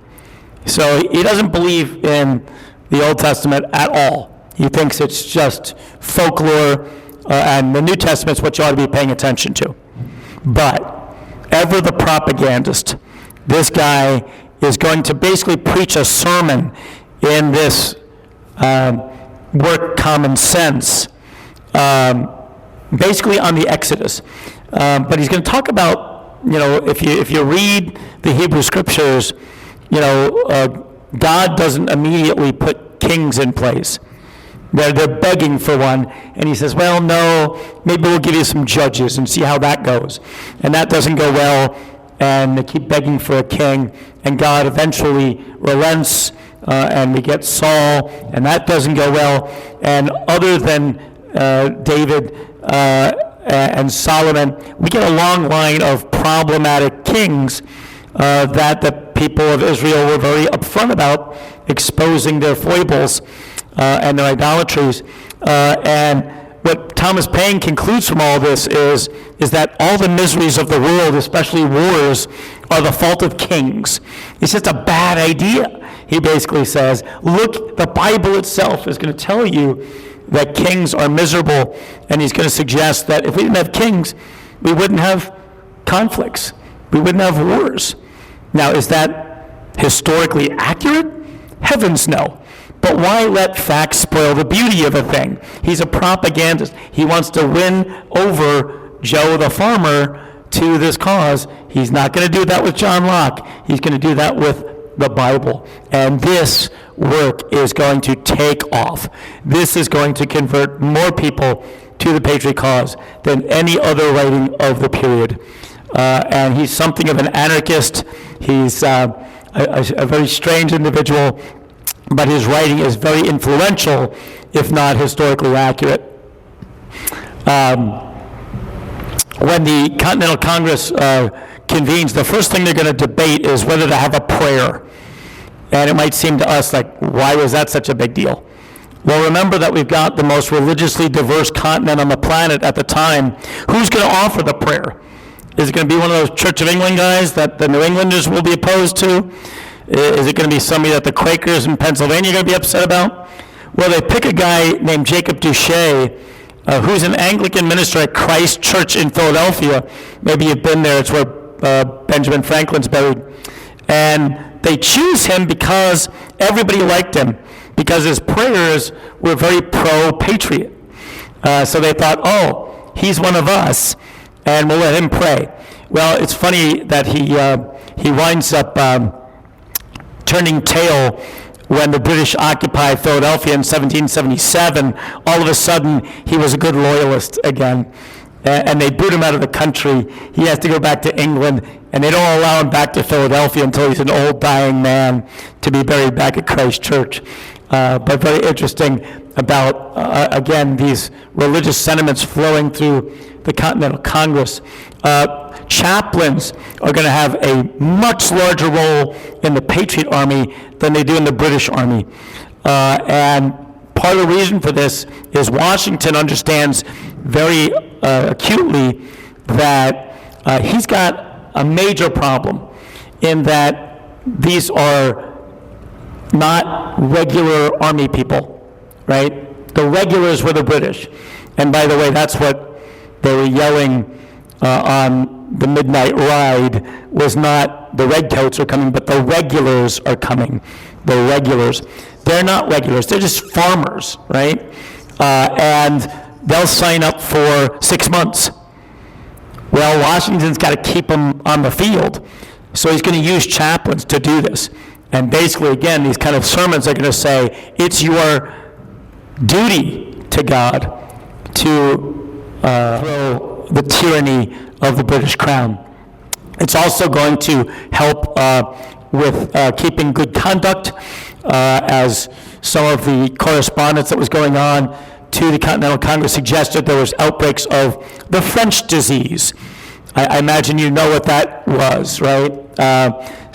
[SPEAKER 2] So he doesn't believe in the Old Testament at all. He thinks it's just folklore, and the New Testament's what you ought to be paying attention to. But ever the propagandist, this guy is going to basically preach a sermon in this work common sense, basically on the Exodus. But he's going to talk about, if you read the Hebrew Scriptures, God doesn't immediately put kings in place. They're begging for one, and he says, well, no, maybe we'll give you some judges and see how that goes. And that doesn't go well, and they keep begging for a king, and God eventually relents and we get Saul, and that doesn't go well. And other than David and Solomon, we get a long line of problematic kings that the people of Israel were very upfront about, exposing their foibles and their idolatries. And what Thomas Paine concludes from all this is that all the miseries of the world, especially wars, are the fault of kings. It's just a bad idea. He basically says, look, the Bible itself is going to tell you that kings are miserable, and he's going to suggest that if we didn't have kings, we wouldn't have conflicts. We wouldn't have wars. Now, is that historically accurate? Heavens no. But why let facts spoil the beauty of a thing? He's a propagandist. He wants to win over Joe the farmer to this cause. He's not going to do that with John Locke. He's going to do that with the Bible. And this work is going to take off. This is going to convert more people to the patriot cause than any other writing of the period. And he's something of an anarchist. He's a very strange individual, but his writing is very influential, if not historically accurate. When the Continental Congress convenes, the first thing they're going to debate is whether to have a prayer. And it might seem to us like, why was that such a big deal? Well, remember that we've got the most religiously diverse continent on the planet at the time. Who's going to offer the prayer? Is it going to be one of those Church of England guys that the New Englanders will be opposed to? Is it going to be somebody that the Quakers in Pennsylvania are going to be upset about? Well, they pick a guy named Jacob Duché, who's an Anglican minister at Christ Church in Philadelphia. Maybe you've been there. It's where Benjamin Franklin's buried. And they choose him because everybody liked him, because his prayers were very pro-patriot. So they thought, oh, he's one of us, and we'll let him pray. Well, it's funny that he winds up turning tail when the British occupied Philadelphia in 1777. All of a sudden, he was a good loyalist again. And they boot him out of the country. He has to go back to England, and they don't allow him back to Philadelphia until he's an old, dying man to be buried back at Christ Church. But very interesting about, again, these religious sentiments flowing through the Continental Congress. Chaplains are going to have a much larger role in the Patriot Army than they do in the British Army. And part of the reason for this is Washington understands very acutely that he's got a major problem in that these are not regular army people, right? The regulars were the British. And by the way, that's what they were yelling on the midnight ride, was not the redcoats are coming, but the regulars are coming. The regulars. They're not regulars, they're just farmers, right? And they'll sign up for 6 months. Well, Washington's got to keep them on the field, so he's going to use chaplains to do this. And basically, again, these kind of sermons are going to say, it's your duty to God to throw the tyranny of the British crown. It's also going to help with keeping good conduct, as some of the correspondence that was going on to the Continental Congress suggested there was outbreaks of the French disease. I imagine you know what that was, right?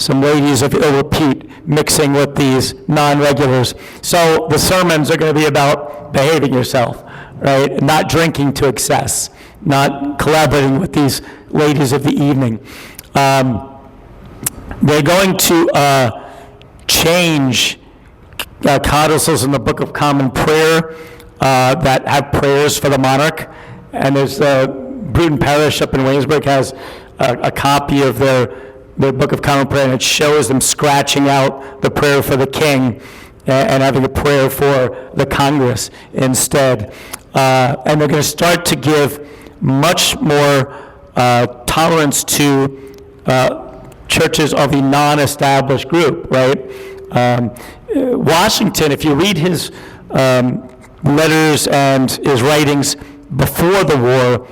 [SPEAKER 2] Some ladies of ill repute mixing with these non-regulars. So the sermons are going to be about behaving yourself, right? Not drinking to excess, not collaborating with these ladies of the evening. They're going to change codicils in the Book of Common Prayer that have prayers for the monarch. And there's Bruton Parish up in Waynesburg has a copy of their Book of Common Prayer, and it shows them scratching out the prayer for the king and having a prayer for the Congress instead. And they're going to start to give much more tolerance to churches of the non-established group, right? Washington, if you read his letters and his writings before the war,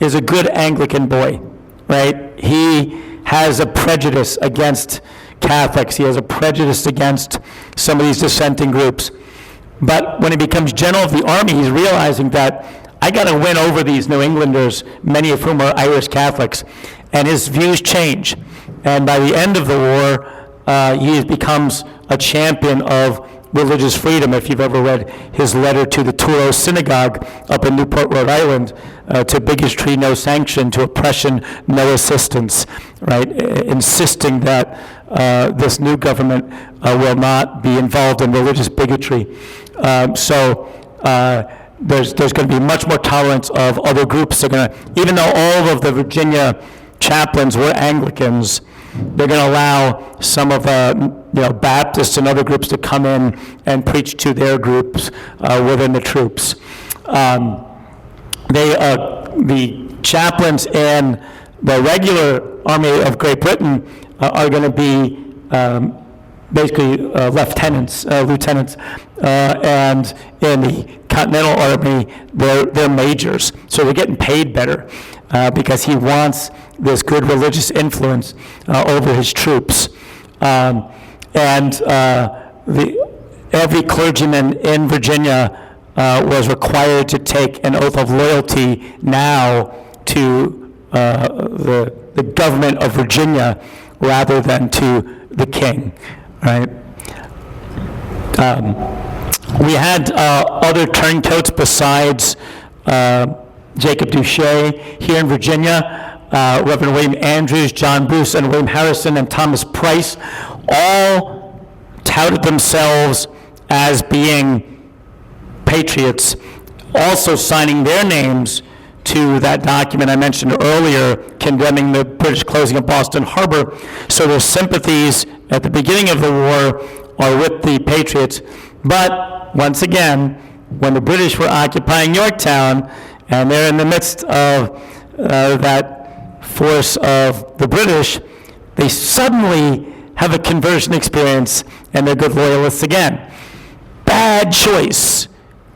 [SPEAKER 2] is a good Anglican boy, right? He has a prejudice against Catholics. He has a prejudice against some of these dissenting groups. But when he becomes general of the army, he's realizing that I got to win over these New Englanders, many of whom are Irish Catholics. And his views change. And by the end of the war, he becomes a champion of religious freedom. If you've ever read his letter to the Touro Synagogue up in Newport, Rhode Island, to bigotry, no sanction, to oppression, no assistance, right? Insisting that this new government will not be involved in religious bigotry. There's going to be much more tolerance of other groups. They're going to, even though all of the Virginia chaplains were Anglicans, they're going to allow some of Baptists and other groups to come in and preach to their groups within the troops. The chaplains in the regular Army of Great Britain are going to be basically lieutenants, and in the Continental Army, they're majors. So they're getting paid better because he wants this good religious influence over his troops. Every clergyman in Virginia was required to take an oath of loyalty now to the government of Virginia rather than to the king, right? We had other turncoats besides Jacob Duché here in Virginia. Reverend William Andrews, John Bruce, and William Harrison, and Thomas Price all touted themselves as being patriots, also signing their names to that document I mentioned earlier condemning the British closing of Boston Harbor. So their sympathies at the beginning of the war are with the patriots. But once again, when the British were occupying Yorktown and they're in the midst of that force of the British, they suddenly have a conversion experience and they're good loyalists again. Bad choice,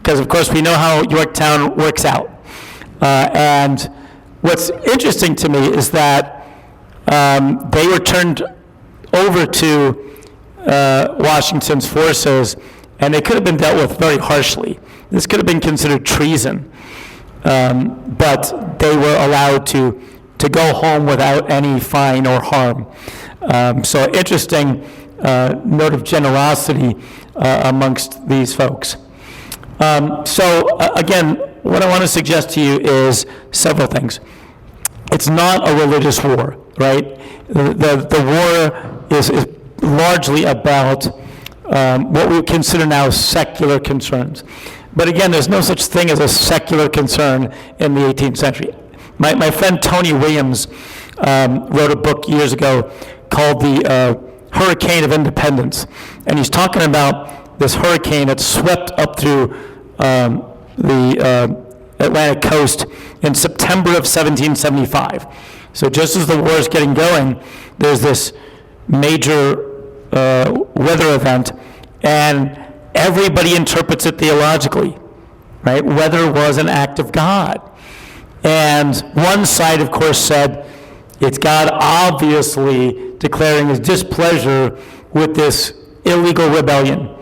[SPEAKER 2] because of course we know how Yorktown works out. And what's interesting to me is that they were turned over to Washington's forces, and they could have been dealt with very harshly. This could have been considered treason, but they were allowed to go home without any fine or harm. So interesting note of generosity amongst these folks. Again, what I want to suggest to you is several things. It's not a religious war, right? The war is largely about what we consider now secular concerns. But again, there's no such thing as a secular concern in the 18th century. My friend Tony Williams wrote a book years ago called The Hurricane of Independence. And he's talking about this hurricane that swept up through the Atlantic coast in September of 1775. So just as the war is getting going, there's this major weather event, and everybody interprets it theologically, right? Weather was an act of God. And one side, of course, said it's God obviously declaring his displeasure with this illegal rebellion.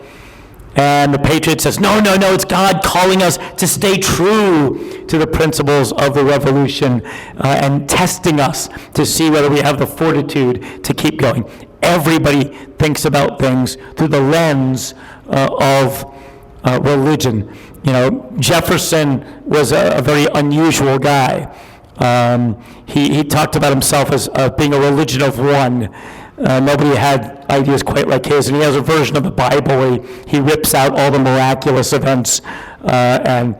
[SPEAKER 2] And the Patriot says, no, it's God calling us to stay true to the principles of the revolution and testing us to see whether we have the fortitude to keep going. Everybody thinks about things through the lens of religion. You know, Jefferson was a very unusual guy. He talked about himself as being a religion of one. Nobody had ideas quite like his, and he has a version of the Bible where he rips out all the miraculous events and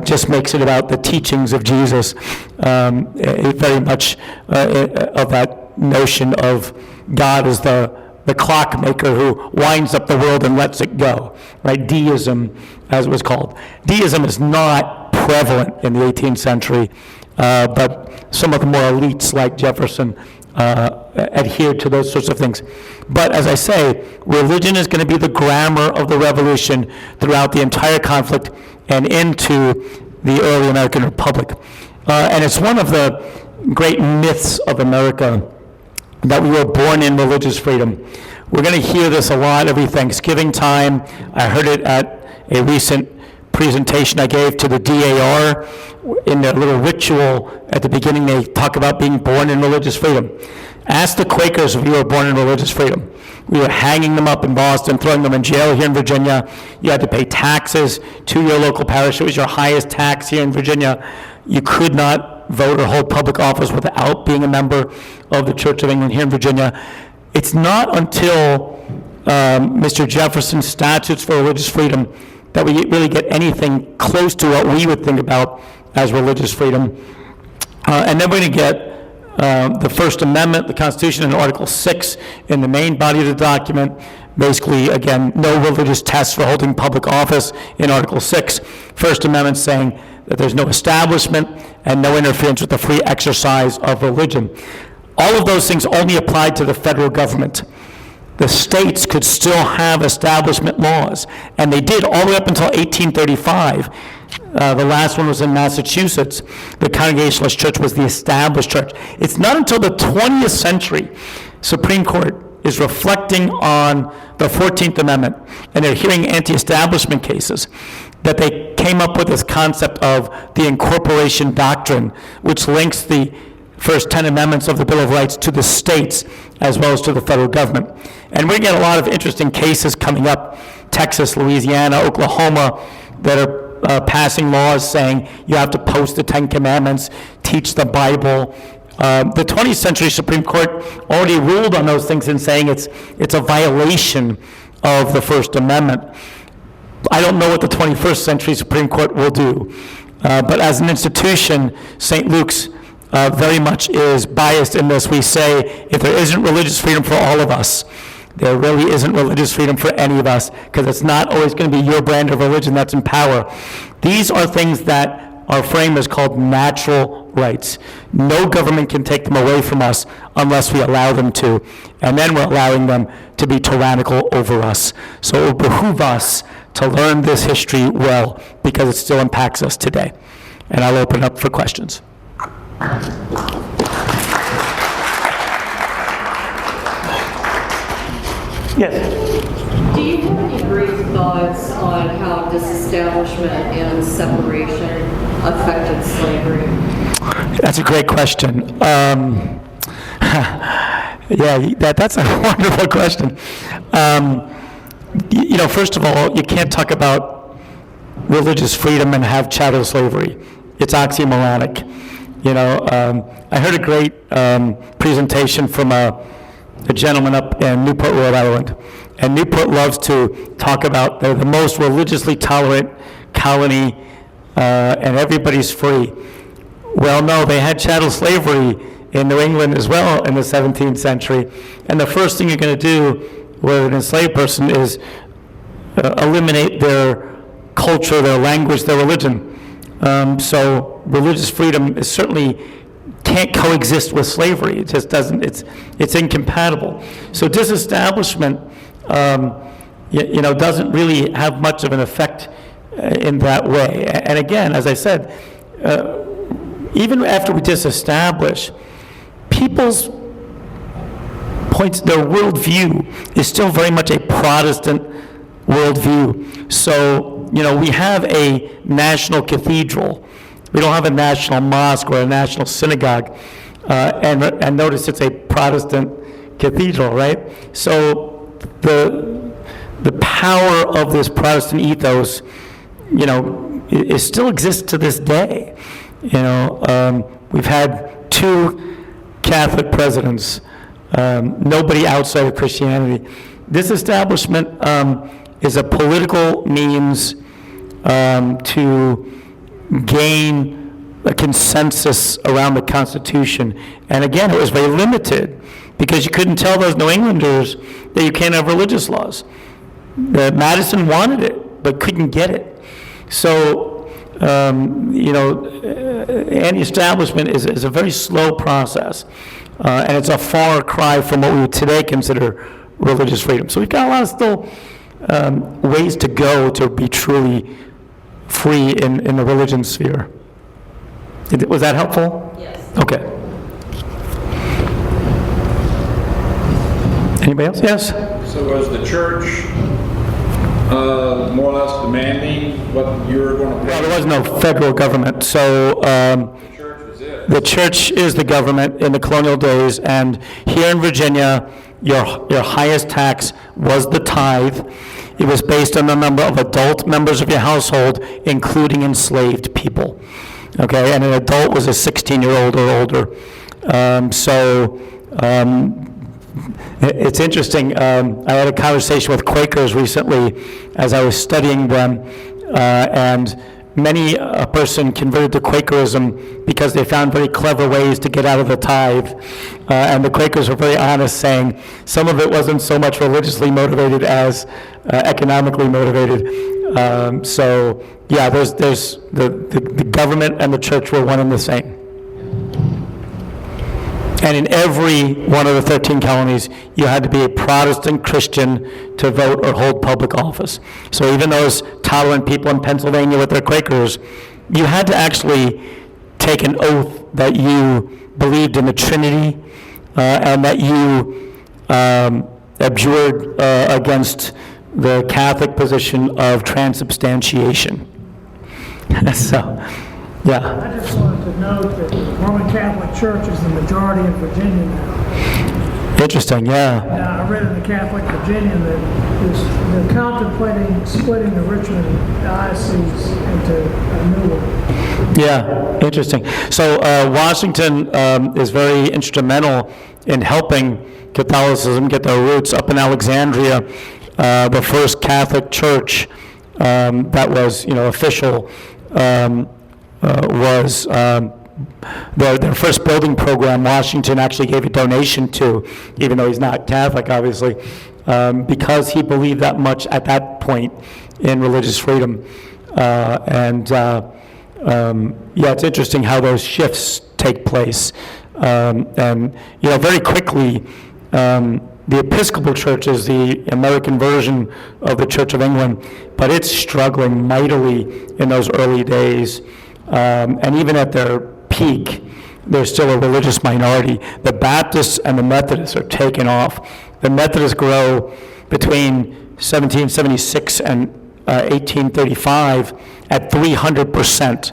[SPEAKER 2] just makes it about the teachings of Jesus. Very much of that notion of God as the clockmaker who winds up the world and lets it go, right? Deism, as it was called. Deism is not prevalent in the 18th century, but some of the more elites like Jefferson adhered to those sorts of things. But as I say, religion is going to be the grammar of the revolution throughout the entire conflict and into the early American Republic. And it's one of the great myths of America that we were born in religious freedom. We're going to hear this a lot every Thanksgiving time. I heard it at a recent presentation I gave to the DAR. In their little ritual at the beginning, they talk about being born in religious freedom. Ask the Quakers if you were born in religious freedom. We were hanging them up in Boston, throwing them in jail here in Virginia. You had to pay taxes to your local parish. It was your highest tax here in Virginia. You could not vote or hold public office without being a member of the Church of England here in Virginia. It's not until Mr. Jefferson's Statutes for Religious Freedom that we really get anything close to what we would think about as religious freedom. And then we're going to get the First Amendment, the Constitution, and Article 6 in the main body of the document. Basically, again, no religious tests for holding public office in Article 6. First Amendment saying that there's no establishment and no interference with the free exercise of religion. All of those things only apply to the federal government. The states could still have establishment laws, and they did all the way up until 1835. The last one was in Massachusetts. The Congregationalist Church was the established church. It's not until the 20th century Supreme Court is reflecting on the 14th Amendment, and they're hearing anti-establishment cases, that they came up with this concept of the incorporation doctrine, which links the first 10 amendments of the Bill of Rights to the states as well as to the federal government. And we get a lot of interesting cases coming up, Texas, Louisiana, Oklahoma, that are passing laws saying you have to post the 10 Commandments, teach the Bible. The 20th century Supreme Court already ruled on those things in saying it's a violation of the First Amendment. I don't know what the 21st century Supreme Court will do, but as an institution, St. Luke's very much is biased in this. We say if there isn't religious freedom for all of us, there really isn't religious freedom for any of us, because it's not always going to be your brand of religion that's in power. These are things that our frame is called natural rights. No government can take them away from us unless we allow them to, and then we're allowing them to be tyrannical over us. So it will behoove us to learn this history well, because it still impacts us today. And I'll open up for questions.
[SPEAKER 4] Yes. Do you have any brief thoughts on how disestablishment and separation affected slavery?
[SPEAKER 2] That's a great question. That's a wonderful question. First of all, you can't talk about religious freedom and have chattel slavery. It's oxymoronic. I heard a great presentation from a gentleman up in Newport, Rhode Island. And Newport loves to talk about they're the most religiously tolerant colony and everybody's free. Well, no, they had chattel slavery in New England as well in the 17th century. And the first thing you're going to do with an enslaved person is eliminate their culture, their language, their religion. So religious freedom is certainly can't coexist with slavery. It just doesn't. It's incompatible. So disestablishment, doesn't really have much of an effect in that way. And again, as I said, even after we disestablish, people's points, their worldview is still very much a Protestant worldview. So, we have a national cathedral. We don't have a national mosque or a national synagogue. And notice it's a Protestant cathedral, right? So the power of this Protestant ethos, it still exists to this day. We've had 2 Catholic presidents, nobody outside of Christianity. This establishment is a political means to gain a consensus around the Constitution. And again, it was very limited because you couldn't tell those New Englanders that you can't have religious laws. Madison wanted it, but couldn't get it. So, anti-establishment is a very slow process, and it's a far cry from what we would today consider religious freedom. So we've got a lot of still ways to go to be truly free in the religion sphere. Was that helpful?
[SPEAKER 4] Yes.
[SPEAKER 2] Okay. Anybody else? Yes?
[SPEAKER 5] So was the church more or less demanding what you were going to pay?
[SPEAKER 2] Well, there was no federal government, so
[SPEAKER 5] The church was it.
[SPEAKER 2] the church is the government in the colonial days, and here in Virginia, your highest tax was the tithe. It was based on the number of adult members of your household, including enslaved people. Okay, and an adult was a 16-year-old or older. It's interesting. I had a conversation with Quakers recently as I was studying them, and many a person converted to Quakerism because they found very clever ways to get out of the tithe. And the Quakers were very honest, saying some of it wasn't so much religiously motivated as economically motivated. So yeah, there's the government and the church were one and the same. And in every one of the 13 colonies, you had to be a Protestant Christian to vote or hold public office. So even those tolerant people in Pennsylvania with their Quakers, you had to actually take an oath that you believed in the Trinity and that you abjured against the Catholic position of transubstantiation. So, yeah.
[SPEAKER 6] I just wanted to note that the Roman Catholic Church is the majority in Virginia now.
[SPEAKER 2] Interesting, yeah.
[SPEAKER 6] Now, I read in the Catholic Virginian that they're contemplating splitting the Richmond diocese into a new one.
[SPEAKER 2] Yeah, interesting. So Washington is very instrumental in helping Catholicism get their roots up in Alexandria. The first Catholic church that was, official was their first building program. Washington actually gave a donation to, even though he's not Catholic, obviously, because he believed that much at that point in religious freedom. Yeah, it's interesting how those shifts take place. Very quickly, the Episcopal Church is the American version of the Church of England, but it's struggling mightily in those early days. And even at their peak, they're still a religious minority. The Baptists and the Methodists are taken off. The Methodists grow between 1776 and 1835 at 300%,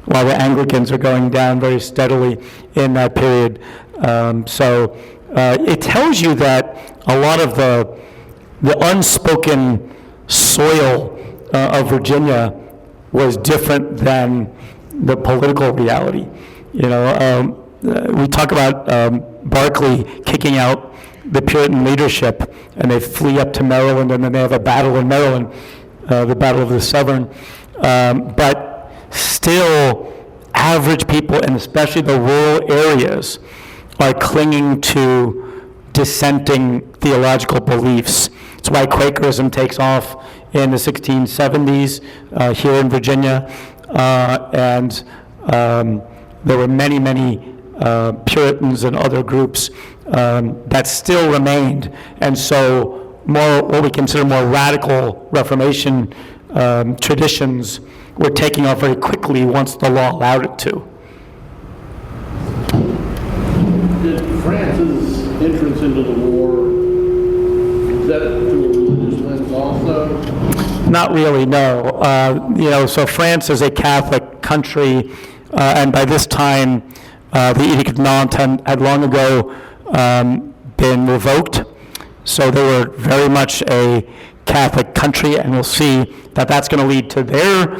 [SPEAKER 2] while the Anglicans are going down very steadily in that period. It tells you that a lot of the unspoken soil of Virginia was different than the political reality. We talk about Berkeley kicking out the Puritan leadership, and they flee up to Maryland, and then they have a battle in Maryland, the Battle of the Severn. But still, average people, and especially the rural areas, are clinging to dissenting theological beliefs. It's why Quakerism takes off in the 1670s here in Virginia, and there were many, many Puritans and other groups that still remained, and so more what we consider more radical Reformation traditions were taking off very quickly once the law allowed it to.
[SPEAKER 7] Did France's entrance into the war, is that through a religious lens also?
[SPEAKER 2] Not really, no. So France is a Catholic country, and by this time, the Edict of Nantes had long ago been revoked. So they were very much a Catholic country, and we'll see that that's going to lead to their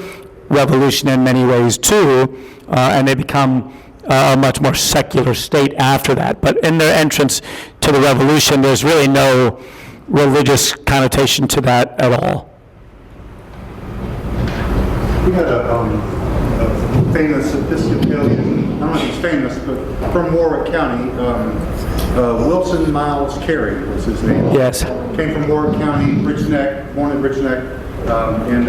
[SPEAKER 2] revolution in many ways too, and they become a much more secular state after that. But in their entrance to the revolution, there's really no religious connotation to that at all.
[SPEAKER 1] We had a famous Episcopalian, I don't know if he's famous, but from Warwick County, Wilson Miles Carey was his name.
[SPEAKER 2] Yes.
[SPEAKER 1] Came from Warwick County, Rich Neck, born in Rich Neck, and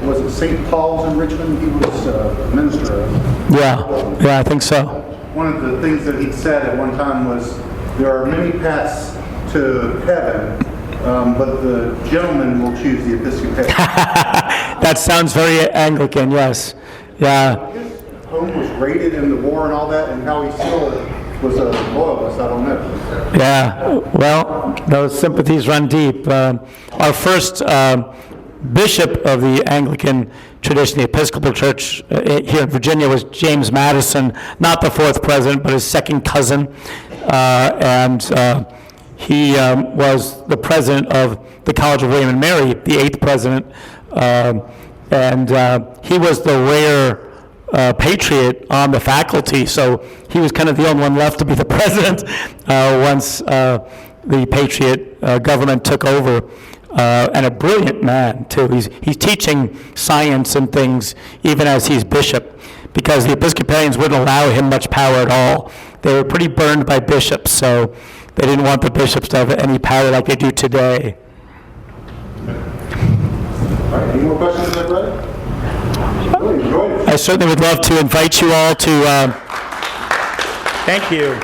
[SPEAKER 1] was it St. Paul's in Richmond? He was minister of.
[SPEAKER 2] Yeah, I think so.
[SPEAKER 1] One of the things that he said at one time was, there are many paths to heaven, but the gentleman will choose the Episcopalian.
[SPEAKER 2] That sounds very Anglican, yes. Yeah.
[SPEAKER 1] His home was raided in the war and all that, and how he still was a loyalist, I don't know.
[SPEAKER 2] Yeah, well, those sympathies run deep. Our first bishop of the Anglican tradition, the Episcopal Church here in Virginia, was James Madison, not the fourth president, but his second cousin. And he was the president of the College of William and Mary, the eighth president. And he was the rare patriot on the faculty, so he was kind of the only one left to be the president once the patriot government took over. And a brilliant man, too. He's teaching science and things even as he's bishop, because the Episcopalians wouldn't allow him much power at all. They were pretty burned by bishops, so they didn't want the bishops to have any power like they do today.
[SPEAKER 1] All right, any more questions, everybody? Really enjoyed it.
[SPEAKER 2] I certainly would love to invite you all to... Thank you.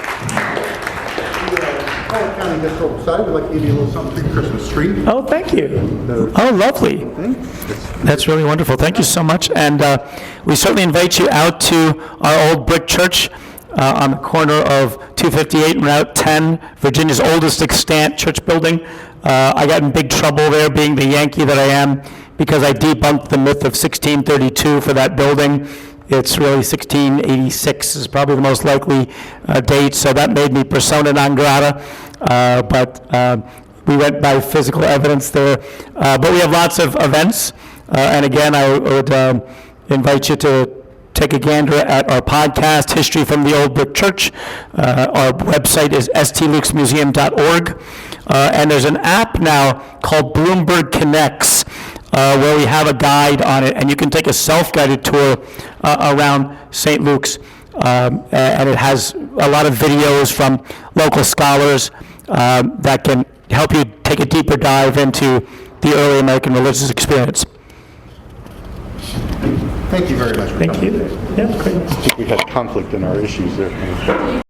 [SPEAKER 1] County Historical Society would like to give you a little something for your Christmas tree.
[SPEAKER 2] Oh, thank you. Oh, lovely. That's really wonderful. Thank you so much. And we certainly invite you out to our old brick church on the corner of 258 and Route 10, Virginia's oldest extant church building. I got in big trouble there, being the Yankee that I am, because I debunked the myth of 1632 for that building. It's really 1686 is probably the most likely date, so that made me persona non grata. But we went by physical evidence there. But we have lots of events, and again, I would invite you to take a gander at our podcast, History from the Old Brick Church. Our website is stlukesmuseum.org, and there's an app now called Bloomberg Connects, where we have a guide on it, and you can take a self-guided tour around St. Luke's, and it has a lot of videos from local scholars that can help you take a deeper dive into the early American religious experience.
[SPEAKER 1] Thank you very much for
[SPEAKER 2] Thank
[SPEAKER 1] coming
[SPEAKER 2] you.
[SPEAKER 1] today.
[SPEAKER 2] Yeah, great.
[SPEAKER 1] I think we had conflict in our issues there.